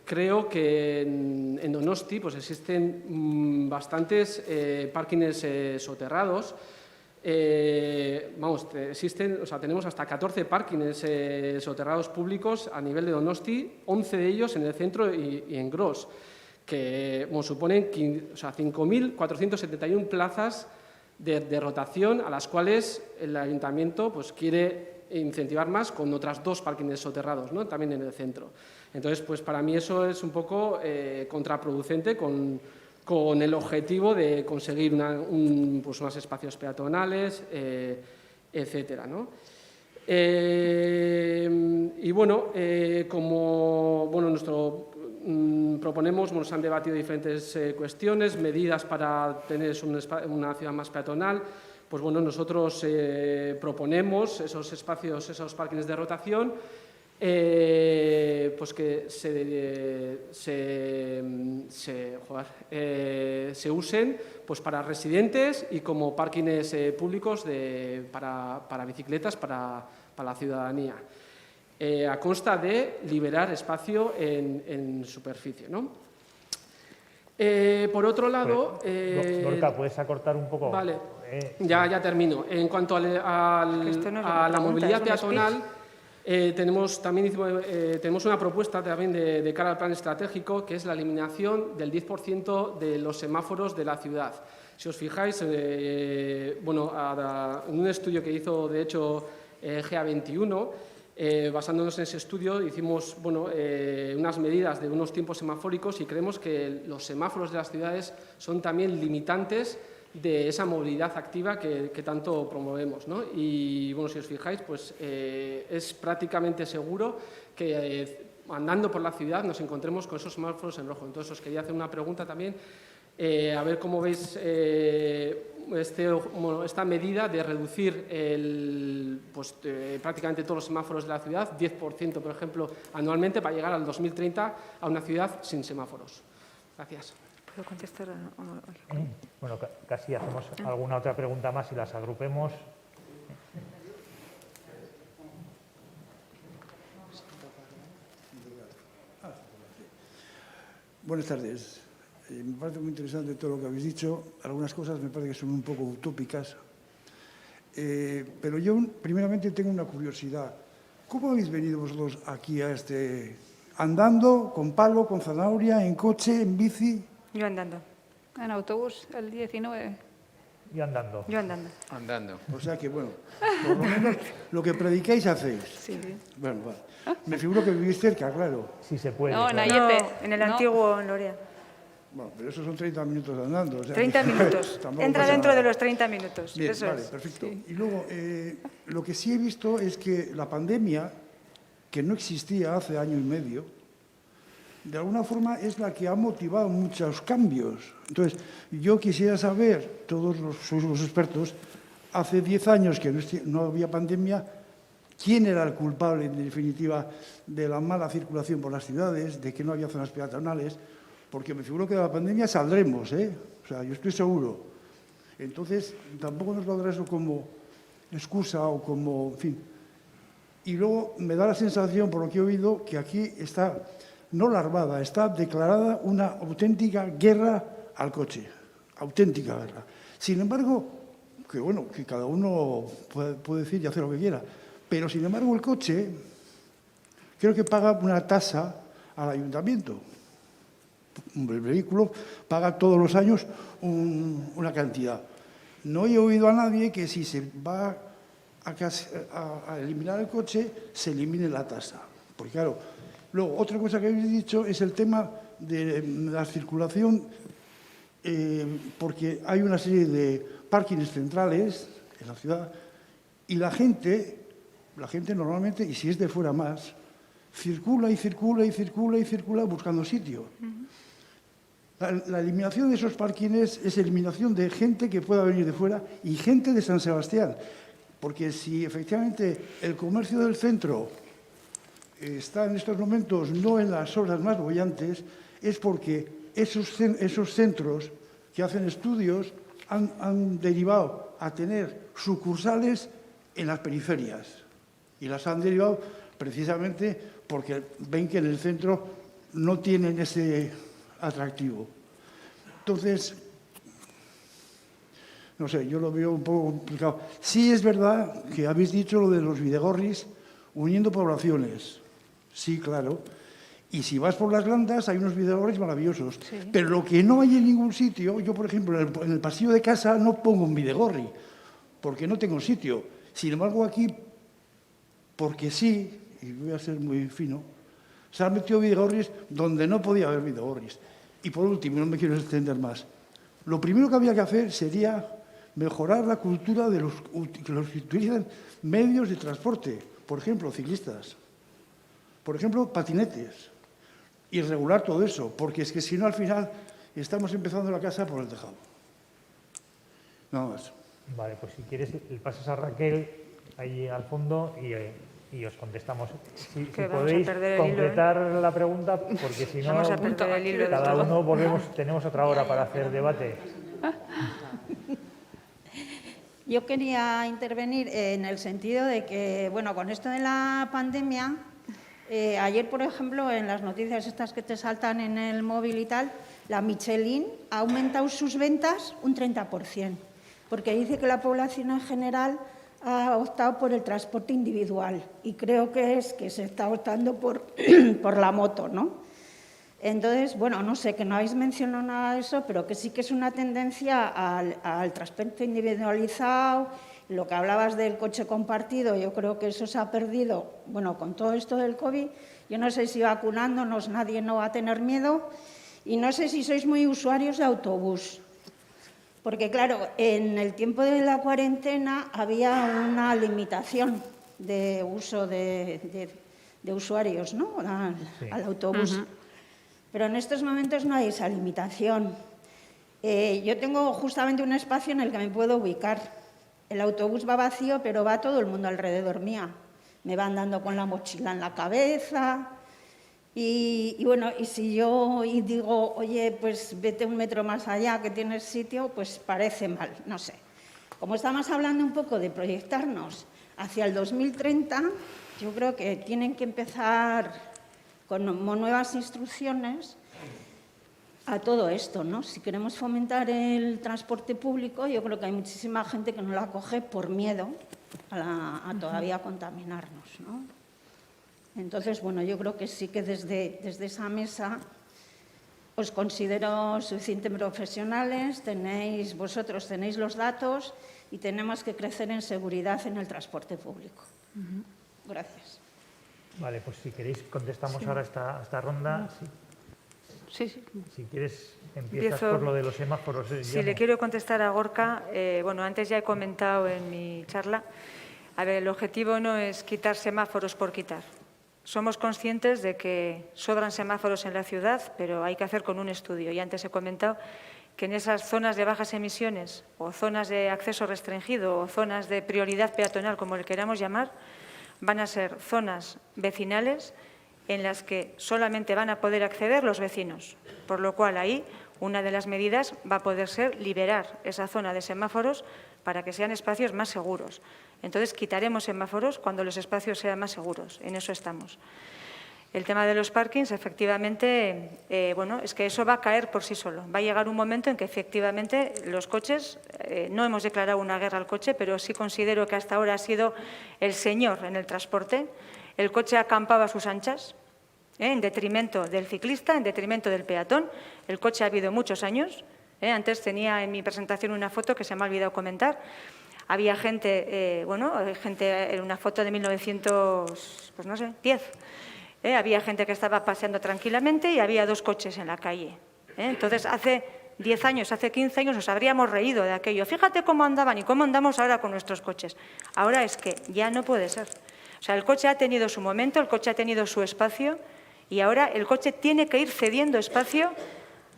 creo que en Donosti pues existen bastantes parkings soterrados. Tenemos hasta 14 parkings soterrados públicos a nivel de Donosti, 11 de ellos en el centro y en Gros, que suponen 5.471 plazas de rotación, a las cuales el ayuntamiento pues quiere incentivar más con otras 2 parkings soterrados, ¿no?, también en el centro. Entonces, pues para mí eso es un poco contraproducente con el objetivo de conseguir unos espacios peatonales, etcétera, ¿no? Proponemos, se han debatido diferentes cuestiones, medidas para tener una ciudad más peatonal. Pues nosotros proponemos esos espacios, esos parkings de rotación, pues que se usen pues para residentes y como parkings públicos para bicicletas para la ciudadanía. A consta de liberar espacio en superficie, ¿no? Por otro lado... Gorka, ¿puedes acortar un poco? Vale, ya termino. En cuanto a la movilidad peatonal, tenemos una propuesta también de cara al plan estratégico, que es la eliminación del 10% de los semáforos de la ciudad. Si os fijáis, en un estudio que hizo, de hecho, GA21, basándonos en ese estudio, hicimos unas medidas de unos tiempos semafóricos y creemos que los semáforos de las ciudades son también limitantes de esa movilidad activa que tanto promovemos, ¿no? Y si os fijáis, pues es prácticamente seguro que andando por la ciudad nos encontremos con esos semáforos en rojo. Entonces os quería hacer una pregunta también, a ver cómo veis esta medida de reducir prácticamente todos los semáforos de la ciudad, 10%, por ejemplo, anualmente, para llegar al 2030 a una ciudad sin semáforos. Gracias. ¿Puedo contestar? Bueno, casi hacemos alguna otra pregunta más y las agrupemos. Buenas tardes. Me parece muy interesante todo lo que habéis dicho. Algunas cosas me parece que son un poco utópicas. Pero yo, primeramente, tengo una curiosidad. ¿Cómo habéis venido vosotros aquí a andando, con palo, con zanahoria, en coche, en bici? Yo andando. En autobús, el 19. Y andando. Yo andando. Andando. O sea que, bueno, por lo menos lo que predicáis hacéis. Sí. Bueno, vale. Me figuro que vivís cerca, claro. Si se puede. No, claro. Nayete. En el No. antiguo Lorea. Bueno, pero esos son 30 minutos andando. O sea 30 que minutos. tampoco Entra pasa dentro nada. de los 30 minutos. Bien, Eso vale, es. perfecto. Y luego, lo que sí he visto es que la pandemia, que no existía hace año y medio, de alguna forma es la que ha motivado muchos cambios. Entonces, yo quisiera saber, sois los expertos, hace 10 años que no había pandemia, ¿quién era el culpable, en definitiva, de la mala circulación por las ciudades, de que no había zonas peatonales? Porque me figuro que de la pandemia saldremos, ¿eh? O sea, yo estoy seguro. Entonces, tampoco nos valdrá eso como excusa o como, en fin. Y luego me da la sensación, por lo que he oído, que aquí está, no larvada, está declarada una auténtica guerra al coche. Auténtica guerra. Sin embargo, que cada uno puede decir y hacer lo que quiera, pero sin embargo el coche creo que paga una tasa al ayuntamiento. El vehículo paga todos los años una cantidad. No he oído a nadie que si se va a eliminar el coche, se elimine la tasa. Porque claro, luego otra cosa que habéis dicho es el tema de la circulación, porque hay una serie de parkings centrales en la ciudad y la gente normalmente, y si es de fuera más, circula buscando sitio. La eliminación de esos parkings es eliminación de gente que pueda venir de fuera y gente de San Sebastián. Porque si efectivamente el comercio del centro está en estos momentos no en las horas más bollantes, es porque esos centros que hacen estudios han derivado a tener sucursales en las periferias. Y las han derivado precisamente porque ven que en el centro no tienen ese atractivo. Entonces, no sé, yo lo veo un poco complicado. Sí es verdad que habéis dicho lo de los bidegorris uniendo poblaciones. Sí, claro. Y si vas por las Landas hay unos bidegorris maravillosos. Sí. Pero lo que no hay en ningún sitio, yo por ejemplo en el pasillo de casa no pongo un bidegorri, porque no tengo sitio. Sin embargo aquí, porque sí, y voy a ser muy fino, se han metido bidegorris donde no podía haber bidegorris. Y por último, no me quiero extender más, lo primero que había que hacer sería mejorar la cultura de los que utilizan medios de transporte, por ejemplo, ciclistas, por ejemplo, patinetes, y regular todo eso, porque es que si no, al final, estamos empezando la casa por el tejado. Nada más. Vale, pues si quieres, le pasas a Raquel ahí al fondo y os contestamos. Si Que vamos a podéis perder el hilo, completar la pregunta, porque si no, Vamos a perder el hilo de cada todo. uno tenemos otra hora para hacer debate. Yo quería intervenir en el sentido de que, bueno, con esto de la pandemia, ayer, por ejemplo, en las noticias estas que te saltan en el móvil y tal, la Michelin ha aumentado sus ventas un 30%, porque dice que la población en general ha optado por el transporte individual y creo que es que se está optando por la moto, ¿no? Entonces, bueno, no sé, que no habéis mencionado nada de eso, pero que sí que es una tendencia al transporte individualizado. Lo que hablabas del coche compartido, yo creo que eso se ha perdido, bueno, con todo esto del COVID. Yo no sé si vacunándonos nadie no va a tener miedo y no sé si sois muy usuarios de autobús. Porque, claro, en el tiempo de la cuarentena había una limitación de uso de usuarios, ¿no? Al autobús. Pero en estos momentos no hay esa limitación. Yo tengo justamente un espacio en el que me puedo ubicar. El autobús va vacío, pero va todo el mundo alrededor mía. Me van dando con la mochila en la cabeza. Y bueno, y si yo digo, oye, pues vete un metro más allá que tienes sitio, pues parece mal, no sé. Como estamos hablando un poco de proyectarnos hacia el 2030, yo creo que tienen que empezar con nuevas instrucciones a todo esto, ¿no? Si queremos fomentar el transporte público, yo creo que hay muchísima gente que no la coge por miedo a todavía contaminarnos, ¿no? Entonces, bueno, yo creo que sí que desde esa mesa os considero suficientemente profesionales, vosotros tenéis los datos y tenemos que crecer en seguridad en el transporte público. Gracias. Vale, pues si queréis contestamos ahora esta ronda. Sí, sí. Si quieres, empiezas Empiezo. por lo de los semáforos. Si le quiero contestar a Gorka, bueno, antes ya he comentado en mi charla, a ver, el objetivo no es quitar semáforos por quitar. Somos conscientes de que sobran semáforos en la ciudad, pero hay que hacer con un estudio. Y antes he comentado que en esas zonas de bajas emisiones o zonas de acceso restringido o zonas de prioridad peatonal, como le queramos llamar, van a ser zonas vecinales en las que solamente van a poder acceder los vecinos. Por lo cual, ahí una de las medidas va a poder ser liberar esa zona de semáforos para que sean espacios más seguros. Entonces, quitaremos semáforos cuando los espacios sean más seguros. En eso estamos. El tema de los parkings, efectivamente, bueno, es que eso va a caer por sí solo. Va a llegar un momento en que, efectivamente, los coches, no hemos declarado una guerra al coche, pero sí considero que hasta ahora ha sido el señor en el transporte. El coche ha acampado a sus anchas, en detrimento del ciclista, en detrimento del peatón. El coche ha habido muchos años. Antes tenía en mi presentación una foto que se me ha olvidado comentar. Había gente, en una foto de 1910. Había gente que estaba paseando tranquilamente y había 2 coches en la calle. Entonces, hace 10 años, hace 15 años nos habríamos reído de aquello. Fíjate cómo andaban y cómo andamos ahora con nuestros coches. Ahora es que ya no puede ser. O sea, el coche ha tenido su momento, el coche ha tenido su espacio y ahora el coche tiene que ir cediendo espacio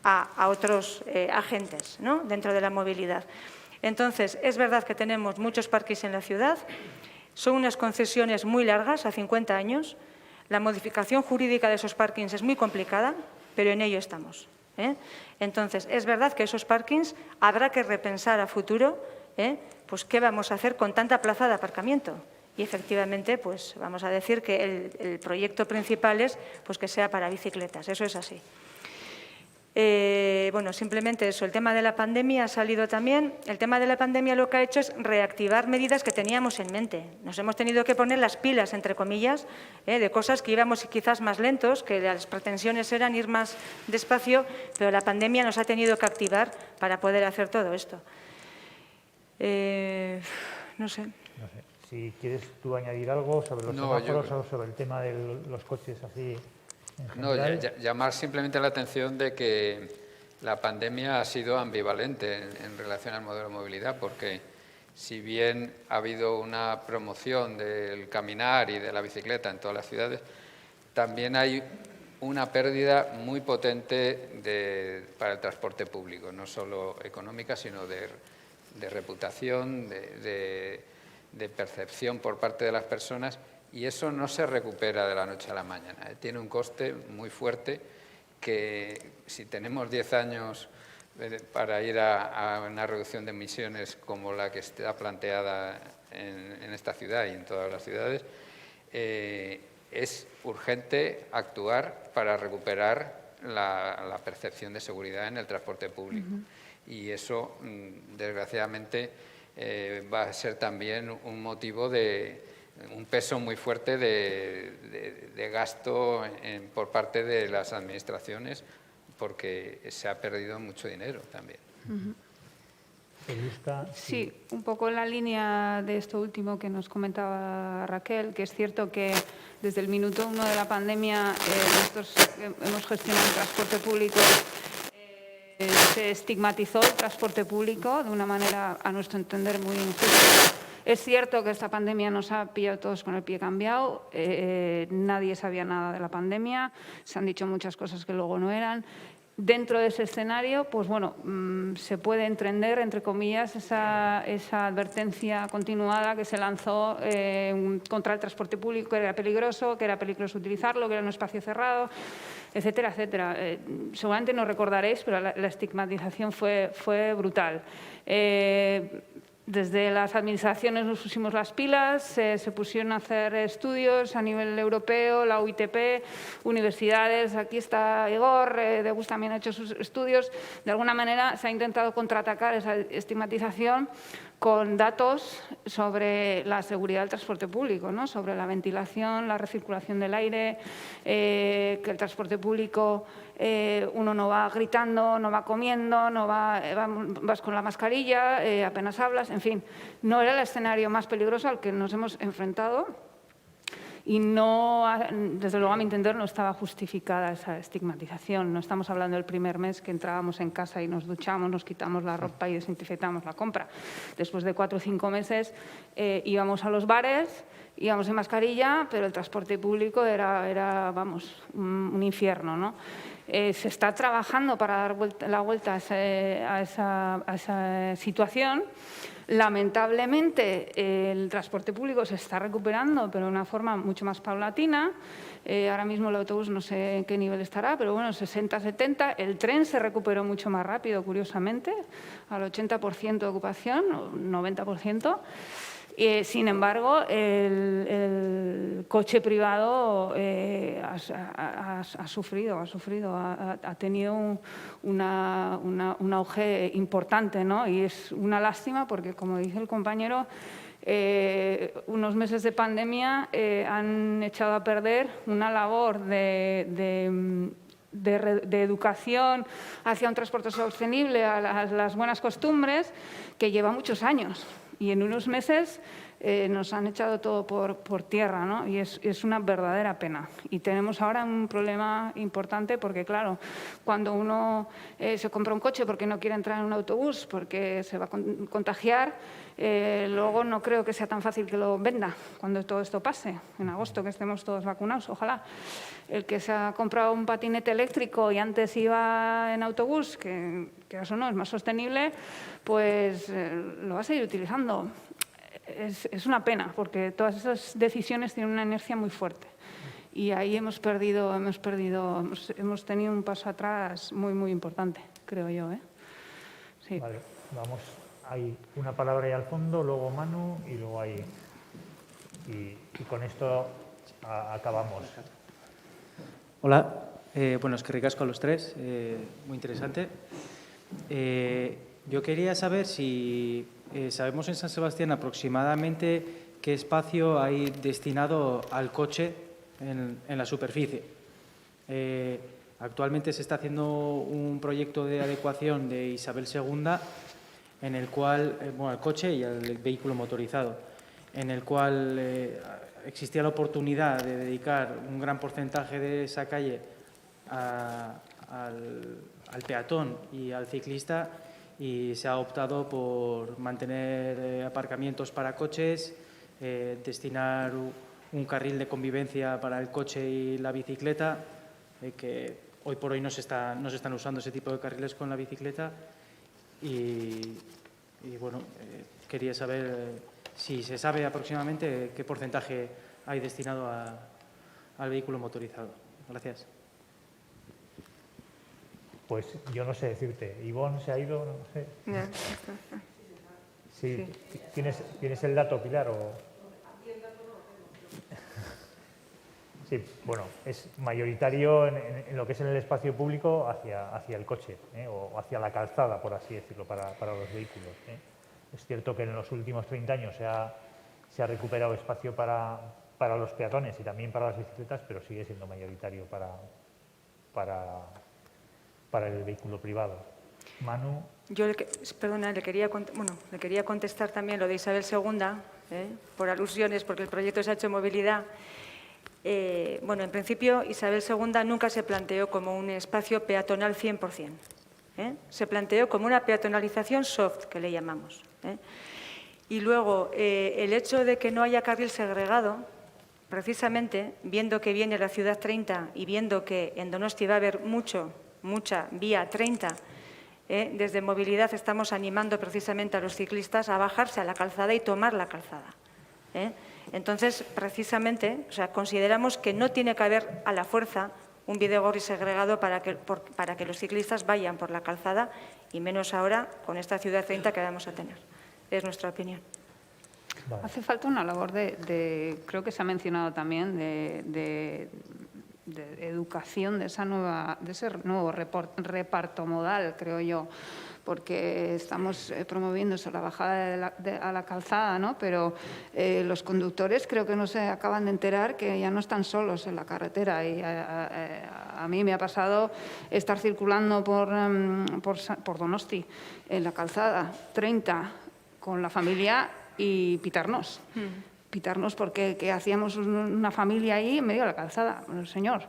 a otros agentes, ¿no?, dentro de la movilidad. Entonces, es verdad que tenemos muchos parkings en la ciudad, son unas concesiones muy largas, a 50 años. La modificación jurídica de esos parkings es muy complicada, pero en ello estamos. Entonces, es verdad que esos parkings habrá que repensar a futuro, pues qué vamos a hacer con tanta plaza de aparcamiento Y efectivamente, pues vamos a decir que el proyecto principal es pues, que sea para bicicletas, eso es así. Bueno, simplemente eso, el tema de la pandemia ha salido también. El tema de la pandemia lo que ha hecho es reactivar medidas que teníamos en mente. Nos hemos tenido que poner las pilas, entre comillas, de cosas que íbamos quizás más lentos, que las pretensiones eran ir más despacio, pero la pandemia nos ha tenido que activar para poder hacer todo esto. No sé. No sé, si quieres tú añadir algo sobre los semáforos o sobre el tema de los coches así en general. No, llamar simplemente la atención de que la pandemia ha sido ambivalente en relación al modelo de movilidad, porque si bien ha habido una promoción del caminar y de la bicicleta en todas las ciudades, también hay una pérdida muy potente para el transporte público, no solo económica, sino de reputación, de percepción por parte de las personas, y eso no se recupera de la noche a la mañana. Tiene un coste muy fuerte que si tenemos 10 años para ir a una reducción de emisiones como la que está planteada en esta ciudad y en todas las ciudades, es urgente actuar para recuperar la percepción de seguridad en el transporte público. Y eso, desgraciadamente, va a ser también un motivo un peso muy fuerte de gasto por parte de las administraciones, porque se ha perdido mucho dinero también. Sí, un poco en la línea de esto último que nos comentaba Raquel, que es cierto que desde el minuto 1 de la pandemia nosotros hemos gestionado el transporte público. Se estigmatizó el transporte público de una manera, a nuestro entender, muy injusta. Es cierto que esta pandemia nos ha pillado todos con el pie cambiado, nadie sabía nada de la pandemia, se han dicho muchas cosas que luego no eran. Dentro de ese escenario, pues bueno, se puede entender, entre comillas, esa advertencia continuada que se lanzó contra el transporte público, que era peligroso utilizarlo, que era un espacio cerrado, etcétera, etcétera. Seguramente no recordaréis, pero la estigmatización fue brutal. Desde las administraciones nos pusimos las pilas, se pusieron a hacer estudios a nivel europeo, la UITP, universidades, aquí está Igor, Degus también ha hecho sus estudios. De alguna manera se ha intentado contraatacar esa estigmatización con datos sobre la seguridad del transporte público, ¿no? Sobre la ventilación, la recirculación del aire, que el transporte público uno no va gritando, no va comiendo, no vas con la mascarilla, apenas hablas, en fin, no era el escenario más peligroso al que nos hemos enfrentado y no, desde luego a mi entender no estaba justificada esa estigmatización. No estamos hablando del primer mes que entrábamos en casa y nos duchamos, nos quitamos la ropa y desinfectamos la compra. Después de 4 o 5 meses íbamos a los bares, íbamos en mascarilla, pero el transporte público era vamos, un infierno, ¿no? Se está trabajando para dar la vuelta a esa situación. Lamentablemente, el transporte público se está recuperando, pero de una forma mucho más paulatina. Ahora mismo el autobús no sé en qué nivel estará, pero bueno, 60, 70. El tren se recuperó mucho más rápido, curiosamente, al 80% de ocupación, 90%. Sin embargo, el coche privado ha sufrido, ha tenido un auge importante, ¿no? Y es una lástima porque, como dice el compañero, unos meses de pandemia han echado a perder una labor de educación hacia un transporte sostenible, a las buenas costumbres, que lleva muchos años. Y en unos meses nos han echado todo por tierra, ¿no? Y es una verdadera pena. Y tenemos ahora un problema importante porque, claro, cuando uno se compra un coche porque no quiere entrar en un autobús, porque se va a contagiar, luego no creo que sea tan fácil que lo venda cuando todo esto pase, en agosto, que estemos todos vacunados, ojalá. El que se ha comprado un patinete eléctrico y antes iba en autobús, que eso no es más sostenible, pues lo va a seguir utilizando. Es una pena, porque todas esas decisiones tienen una inercia muy fuerte. Y ahí hemos tenido un paso atrás muy, muy importante, creo yo. Sí. Vale, vamos. Hay una palabra ahí al fondo, luego Manu y luego ahí. Y con esto acabamos. Hola, bueno, es que ricasco a los tres, muy interesante. Yo quería saber si sabemos en San Sebastián aproximadamente qué espacio hay destinado al coche en la superficie. Actualmente se está haciendo un proyecto de adecuación de Isabel II en el cual, bueno, al coche y al vehículo motorizado, en el cual existía la oportunidad de dedicar un gran porcentaje de esa calle al peatón y al ciclista, y se ha optado por mantener aparcamientos para coches, destinar un carril de convivencia para el coche y la bicicleta, que hoy por hoy no se están usando ese tipo de carriles con la bicicleta. Y bueno, quería saber si se sabe aproximadamente qué porcentaje hay destinado al vehículo motorizado. Gracias. Pues yo no sé decirte. ¿Ivonne se ha ido? No sé. Sí. ¿Tienes el dato, Pilar? Sí, bueno, es mayoritario en lo que es en el espacio público hacia el coche, o hacia la calzada, por así decirlo, para los vehículos. Es cierto que en los últimos 30 años se ha recuperado espacio para los peatones y también para las bicicletas, pero sigue siendo mayoritario para el vehículo privado. Manu. Yo, le quería contestar también lo de Isabel II, por alusiones, porque el proyecto se ha hecho en movilidad. Bueno, en principio, Isabel II nunca se planteó como un espacio peatonal 100%. Se planteó como una peatonalización soft, que le llamamos. Y luego, el hecho de que no haya carril segregado, precisamente, viendo que viene la Ciudad 30 y viendo que en Donosti va a haber mucha vía 30, desde movilidad estamos animando precisamente a los ciclistas a bajarse a la calzada y tomar la calzada. Entonces, precisamente, consideramos que no tiene que haber a la fuerza un bidegorri segregado para que los ciclistas vayan por la calzada, y menos ahora con esta Ciudad 30 que vamos a tener. Es nuestra opinión. Vale. Hace falta una labor creo que se ha mencionado también, de educación de ese nuevo reparto modal, creo yo, porque estamos promoviendo eso, la bajada a la calzada, ¿no? Pero los conductores creo que no se acaban de enterar que ya no están solos en la carretera. Y a mí me ha pasado estar circulando por Donosti, en la calzada 30, con la familia y pitarnos. Pitarnos porque hacíamos una familia ahí en medio de la calzada. Bueno, señor,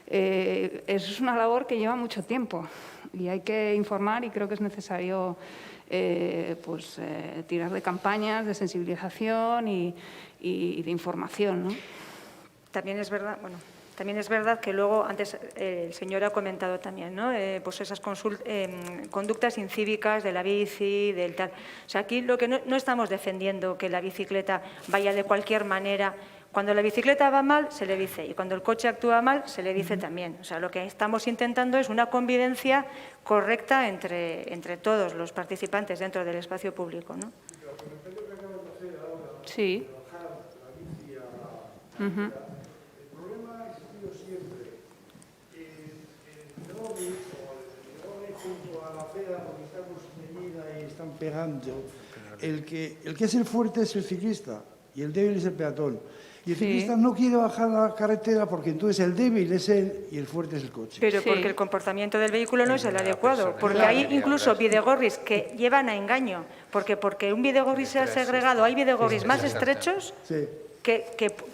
eso es una labor que lleva mucho tiempo y hay que informar, y creo que es necesario tirar de campañas de sensibilización y de información, ¿no? También es verdad que luego, antes el señor ha comentado también, ¿no? Pues esas conductas incívicas de la bici, del tal. O sea, aquí lo que no estamos defendiendo que la bicicleta vaya de cualquier manera. Cuando la bicicleta va mal, se le dice, y cuando el coche actúa mal, se le dice también. O sea, lo que estamos intentando es una convivencia correcta entre todos los participantes dentro del espacio público, ¿no? Sí. Junto a la acera, porque está construida y están pegando. El que es el fuerte es el ciclista y el débil es el peatón. Y el ciclista no quiere bajar a la carretera porque entonces el débil es él y el fuerte es el coche. Pero porque el comportamiento del vehículo no es el adecuado. Porque hay incluso bidegorris que llevan a engaño. Porque un bidegorri sea segregado, hay bidegorris más estrechos. Sí.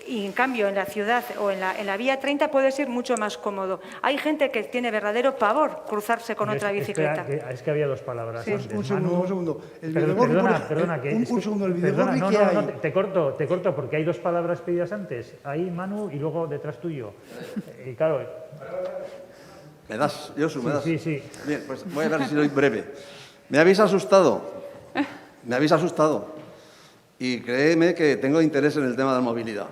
Y en cambio en la ciudad o en la vía 30 puede ser mucho más cómodo. Hay gente que tiene verdadero pavor cruzarse con otra bicicleta. Es que había dos palabras antes. Un segundo. Perdona, el bidegorri que hay. No, te corto porque hay dos palabras pedidas antes. Ahí Manu y luego detrás tuyo. Y claro. ¿Me das, Josu? ¿Me das? Sí. Bien, pues voy a ver si soy breve. Me habéis asustado. Y créeme que tengo interés en el tema de la movilidad.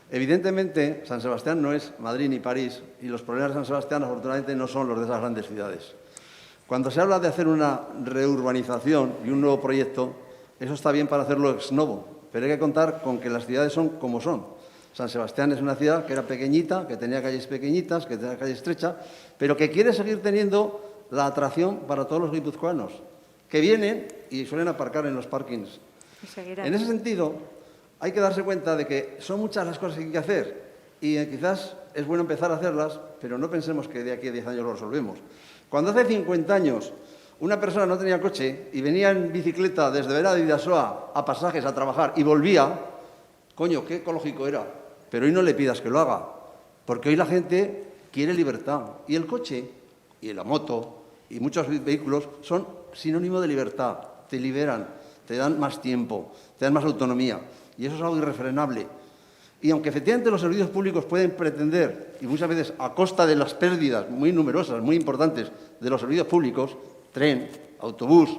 Evidentemente, San Sebastián no es Madrid ni París, y los problemas de San Sebastián, afortunadamente, no son los de esas grandes ciudades. Cuando se habla de hacer una reurbanización y un nuevo proyecto, eso está bien para hacerlo ex novo, pero hay que contar con que las ciudades son como son. San Sebastián es una ciudad que era pequeñita, que tenía calles pequeñitas, que tenía calles estrechas, pero que quiere seguir teniendo la atracción para todos los guipuzcoanos, que vienen y suelen aparcar en los parkings. En ese sentido, hay que darse cuenta de que son muchas las cosas que hay que hacer y quizás es bueno empezar a hacerlas, pero no pensemos que de aquí a 10 años lo resolvemos. Cuando hace 50 años una persona no tenía coche y venía en bicicleta desde Vera de Bidasoa a Pasajes a trabajar y volvía, coño, qué ecológico era. Pero hoy no le pidas que lo haga, porque hoy la gente quiere libertad. Y el coche, y la moto, y muchos vehículos son sinónimo de libertad. Te liberan, te dan más tiempo, te dan más autonomía. Y eso es algo irrefrenable. Y aunque efectivamente los servicios públicos pueden pretender, y muchas veces a costa de las pérdidas muy numerosas, muy importantes, de los servicios públicos, tren, autobús,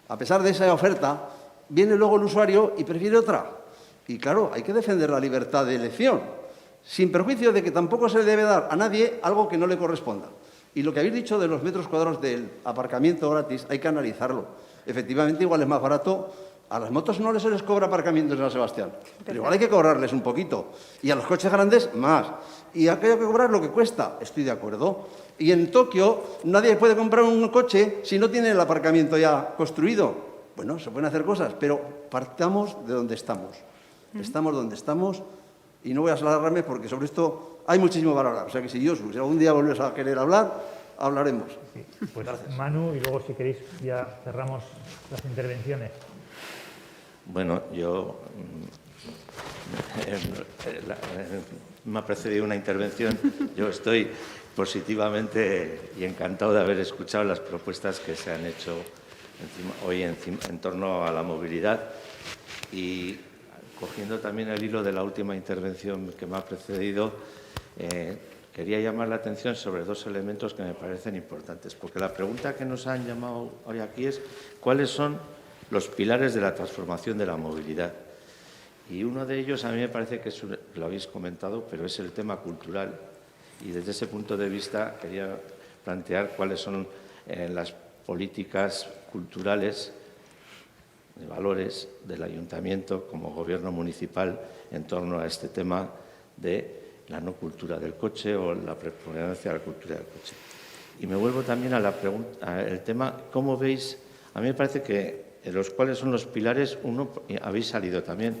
a pesar de esa oferta, viene luego el usuario y prefiere otra. Y claro, hay que defender la libertad de elección, sin perjuicio de que tampoco se le debe dar a nadie algo que no le corresponda. Y lo que habéis dicho de los metros cuadrados del aparcamiento gratis, hay que analizarlo. Efectivamente, igual es más barato. A las motos no se les cobra aparcamiento en San Sebastián, pero igual hay que cobrarles un poquito. Y a los coches grandes, más. Y hay que cobrar lo que cuesta, estoy de acuerdo. Y en Tokio nadie puede comprar un coche si no tiene el aparcamiento ya construido. Bueno, se pueden hacer cosas, pero partamos de donde estamos. Estamos donde estamos y no voy a alargarme porque sobre esto hay muchísimo para hablar. O sea que si algún día volvés a querer hablar, hablaremos. Sí, pues Manu, y luego si queréis ya cerramos las intervenciones. Bueno, yo me ha precedido una intervención. Yo estoy positivamente y encantado de haber escuchado las propuestas que se han hecho hoy en torno a la movilidad y cogiendo también el hilo de la última intervención que me ha precedido, quería llamar la atención sobre dos elementos que me parecen importantes, porque la pregunta que nos han llamado hoy aquí es ¿cuáles son los pilares de la transformación de la movilidad? Y uno de ellos a mí me parece que lo habéis comentado, pero es el tema cultural. Y desde ese punto de vista quería plantear cuáles son las políticas culturales de valores del Ayuntamiento como Gobierno municipal en torno a este tema de la no cultura del coche o la preponderancia de la cultura del coche. Y me vuelvo también a la pregunta, al tema, ¿cómo veis? A mí me parece que los cuáles son los pilares, habéis salido también,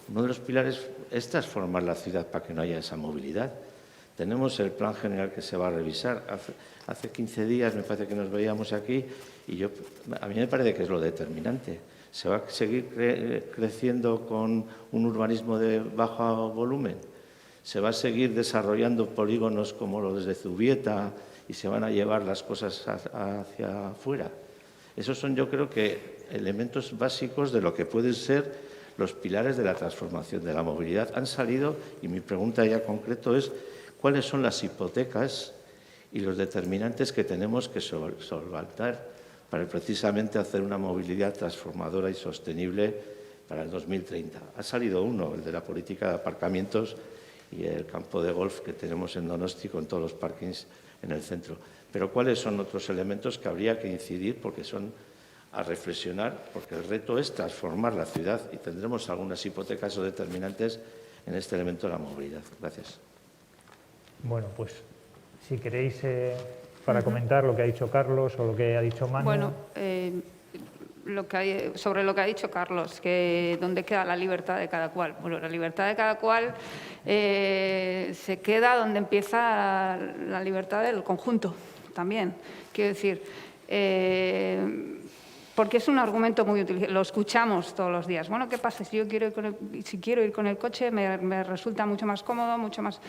uno de los pilares es transformar la ciudad para que no haya esa movilidad. Tenemos el plan general que se va a revisar. Hace 15 días me parece que nos veíamos aquí y a mí me parece que es lo determinante. ¿Se va a seguir creciendo con un urbanismo de bajo volumen? ¿Se va a seguir desarrollando polígonos como los de Zubieta y se van a llevar las cosas hacia afuera? Esos son, yo creo que, elementos básicos de lo que pueden ser los pilares de la transformación de la movilidad. Han salido, y mi pregunta ya concreto es, ¿cuáles son las hipotecas y los determinantes que tenemos que solventar para precisamente hacer una movilidad transformadora y sostenible para el 2030? Ha salido uno, el de la política de aparcamientos y el campo de golf que tenemos en Donosti con todos los parkings en el centro. Pero ¿cuáles son otros elementos que habría que incidir porque son a reflexionar? Porque el reto es transformar la ciudad y tendremos algunas hipotecas o determinantes en este elemento de la movilidad. Gracias. Bueno, pues si queréis para comentar lo que ha dicho Carlos o lo que ha dicho Manu. Bueno, sobre lo que ha dicho Carlos, que dónde queda la libertad de cada cual. Bueno, la libertad de cada cual se queda donde empieza la libertad del conjunto también. Quiero decir, porque es un argumento muy útil, lo escuchamos todos los días. Bueno, ¿qué pasa? Si yo quiero ir con el coche, me resulta mucho más cómodo, mucho más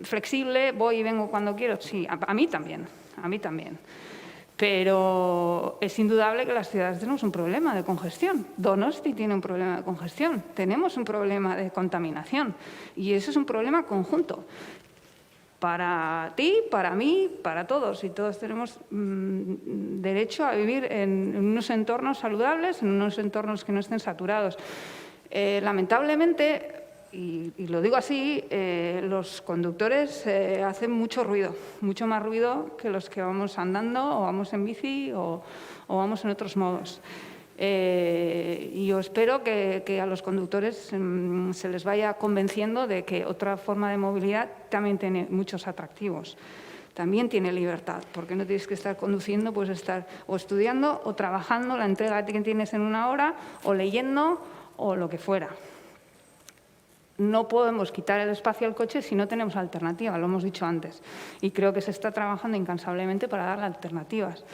flexible, voy y vengo cuando quiero. Sí, a mí también. Pero es indudable que las ciudades tenemos un problema de congestión. Donosti tiene un problema de congestión. Tenemos un problema de contaminación. Y eso es un problema conjunto. Para ti, para mí, para todos. Y todos tenemos derecho a vivir en unos entornos saludables, en unos entornos que no estén saturados. Lamentablemente, y lo digo así, los conductores hacen mucho ruido, mucho más ruido que los que vamos andando o vamos en bici o vamos en otros modos. Y yo espero que a los conductores se les vaya convenciendo de que otra forma de movilidad también tiene muchos atractivos. También tiene libertad, porque no tienes que estar conduciendo, puedes estar o estudiando o trabajando, la entrega que tienes en una hora, o leyendo, o lo que fuera. No podemos quitar el espacio al coche si no tenemos alternativa, lo hemos dicho antes. Y creo que se está trabajando incansablemente para dar alternativas.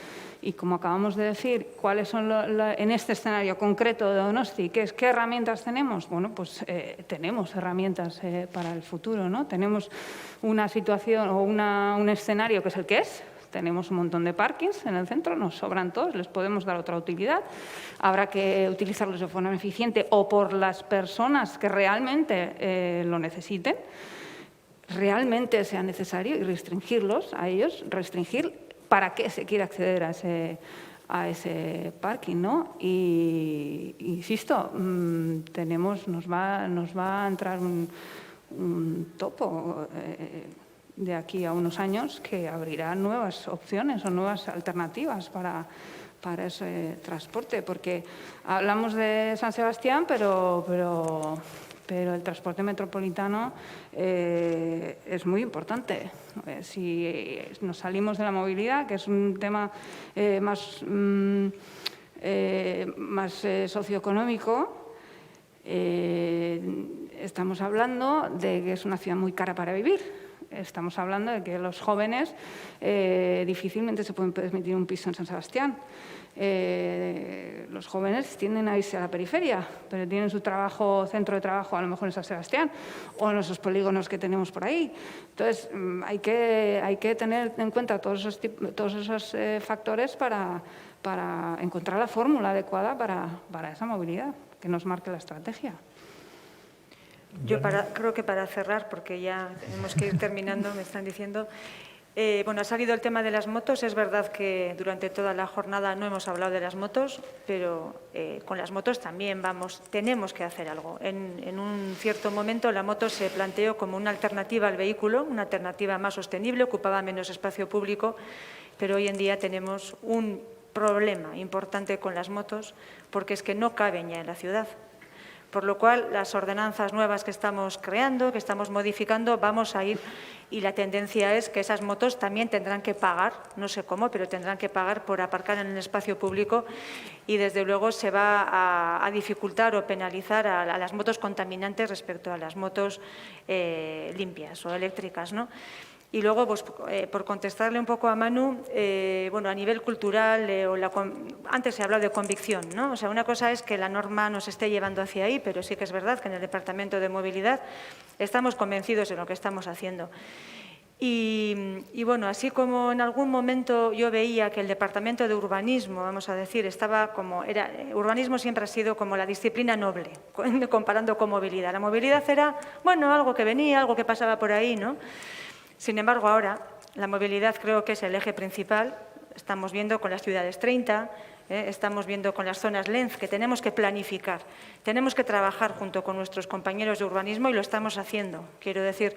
Y como acabamos de decir, ¿cuáles son en este escenario concreto de Donosti? ¿Qué herramientas tenemos? Bueno, pues tenemos herramientas para el futuro, ¿no? Tenemos una situación o un escenario que es el que es. Tenemos un montón de parkings en el centro, nos sobran todos, les podemos dar otra utilidad. Habrá que utilizarlos de forma eficiente o por las personas que realmente lo necesiten, realmente sea necesario, y restringirlos a ellos, restringir para qué se quiere acceder a ese parking, ¿no? Y insisto, nos va a entrar un topo de aquí a unos años que abrirá nuevas opciones o nuevas alternativas para ese transporte, porque hablamos de San Sebastián, pero el transporte metropolitano es muy importante. Si nos salimos de la movilidad, que es un tema más socioeconómico, estamos hablando de que es una ciudad muy cara para vivir. Estamos hablando de que los jóvenes difícilmente se pueden permitir un piso en San Sebastián. Los jóvenes tienden a irse a la periferia, pero tienen su centro de trabajo a lo mejor en San Sebastián o en esos polígonos que tenemos por ahí. Entonces, hay que tener en cuenta todos esos factores para encontrar la fórmula adecuada para esa movilidad que nos marque la estrategia. Yo creo que para cerrar, porque ya tenemos que ir terminando, me están diciendo. Bueno, ha salido el tema de las motos. Es verdad que durante toda la jornada no hemos hablado de las motos, pero con las motos también tenemos que hacer algo. En un cierto momento la moto se planteó como una alternativa al vehículo, una alternativa más sostenible, ocupaba menos espacio público, pero hoy en día tenemos un problema importante con las motos porque es que no caben ya en la ciudad. Por lo cual, las ordenanzas nuevas que estamos creando, que estamos modificando, vamos a ir y la tendencia es que esas motos también tendrán que pagar, no sé cómo, pero tendrán que pagar por aparcar en el espacio público y, desde luego, se va a dificultar o penalizar a las motos contaminantes respecto a las motos limpias o eléctricas, ¿no? Y luego, pues, por contestarle un poco a Manu, bueno, a nivel cultural, antes se ha hablado de convicción, ¿no? O sea, una cosa es que la norma nos esté llevando hacia ahí, pero sí que es verdad que en el Departamento de Movilidad estamos convencidos de lo que estamos haciendo. Y bueno, así como en algún momento yo veía que el Departamento de Urbanismo, vamos a decir, urbanismo siempre ha sido como la disciplina noble, comparando con movilidad. La movilidad era, bueno, algo que venía, algo que pasaba por ahí, ¿no? Sin embargo, ahora la movilidad creo que es el eje principal. Estamos viendo con las ciudades 30, estamos viendo con las zonas LENZ que tenemos que planificar, tenemos que trabajar junto con nuestros compañeros de urbanismo y lo estamos haciendo. Quiero decir,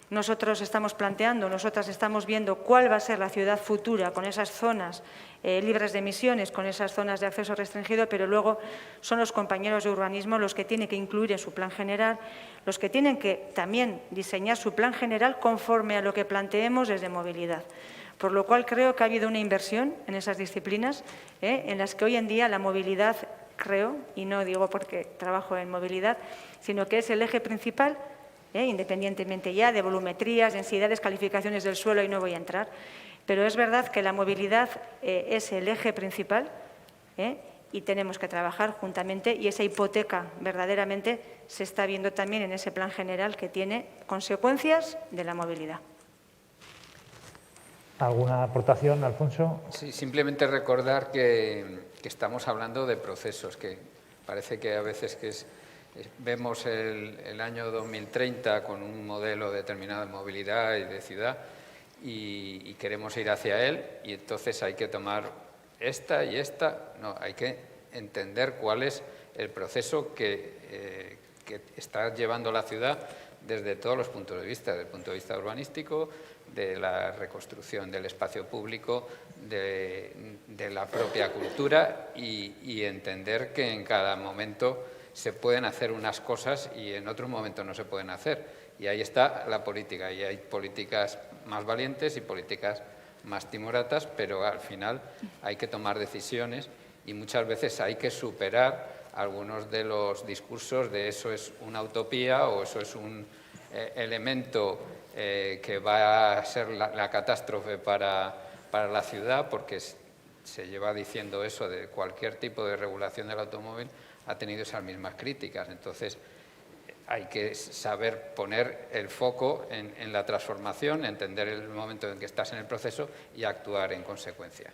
nosotros estamos planteando, nosotras estamos viendo cuál va a ser la ciudad futura con esas zonas libres de emisiones, con esas zonas de acceso restringido, pero luego son los compañeros de urbanismo los que tienen que incluir en su plan general, los que tienen que también diseñar su plan general conforme a lo que planteemos desde movilidad. Por lo cual creo que ha habido una inversión en esas disciplinas, en las que hoy en día la movilidad, creo, y no digo porque trabajo en movilidad, sino que es el eje principal, independientemente ya de volumetrías, densidades, calificaciones del suelo, y no voy a entrar. Pero es verdad que la movilidad es el eje principal y tenemos que trabajar juntamente, y esa hipoteca verdaderamente se está viendo también en ese plan general que tiene consecuencias de la movilidad. ¿Alguna aportación, Alfonso? Sí, simplemente recordar que estamos hablando de procesos, que parece que a veces vemos el año 2030 con un modelo determinado de movilidad y de ciudad y queremos ir hacia él, y entonces hay que tomar esta y esta. No, hay que entender cuál es el proceso que está llevando la ciudad desde todos los puntos de vista, desde el punto de vista urbanístico, de la reconstrucción del espacio público, de la propia cultura y entender que en cada momento se pueden hacer unas cosas y en otro momento no se pueden hacer. Y ahí está la política, y hay políticas más valientes y políticas más timoratas, pero al final hay que tomar decisiones y muchas veces hay que superar algunos de los discursos de eso es una utopía o eso es un elemento que va a ser la catástrofe para la ciudad, porque se lleva diciendo eso de cualquier tipo de regulación del automóvil, ha tenido esas mismas críticas. Entonces, hay que saber poner el foco en la transformación, entender el momento en que estás en el proceso y actuar en consecuencia.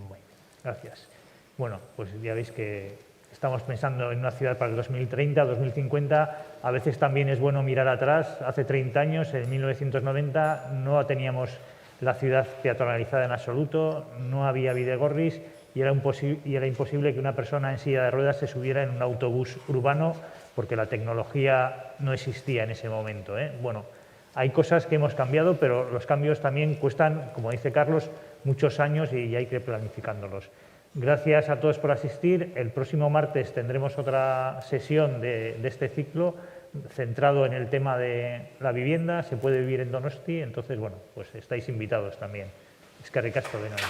Bueno, gracias. Bueno, pues ya veis que estamos pensando en una ciudad para el 2030, 2050. A veces también es bueno mirar atrás. Hace 30 años, en 1990, no teníamos la ciudad peatonalizada en absoluto, no había bidegorris y era imposible que una persona en silla de ruedas se subiera en un autobús urbano porque la tecnología no existía en ese momento, ¿eh? Bueno, hay cosas que hemos cambiado, pero los cambios también cuestan, como dice Carlos, muchos años y hay que ir planificándolos. Gracias a todos por asistir. El próximo martes tendremos otra sesión de este ciclo centrado en el tema de la vivienda. Se puede vivir en Donosti, entonces, bueno, pues estáis invitados también. Eskerrik asko de nuevo.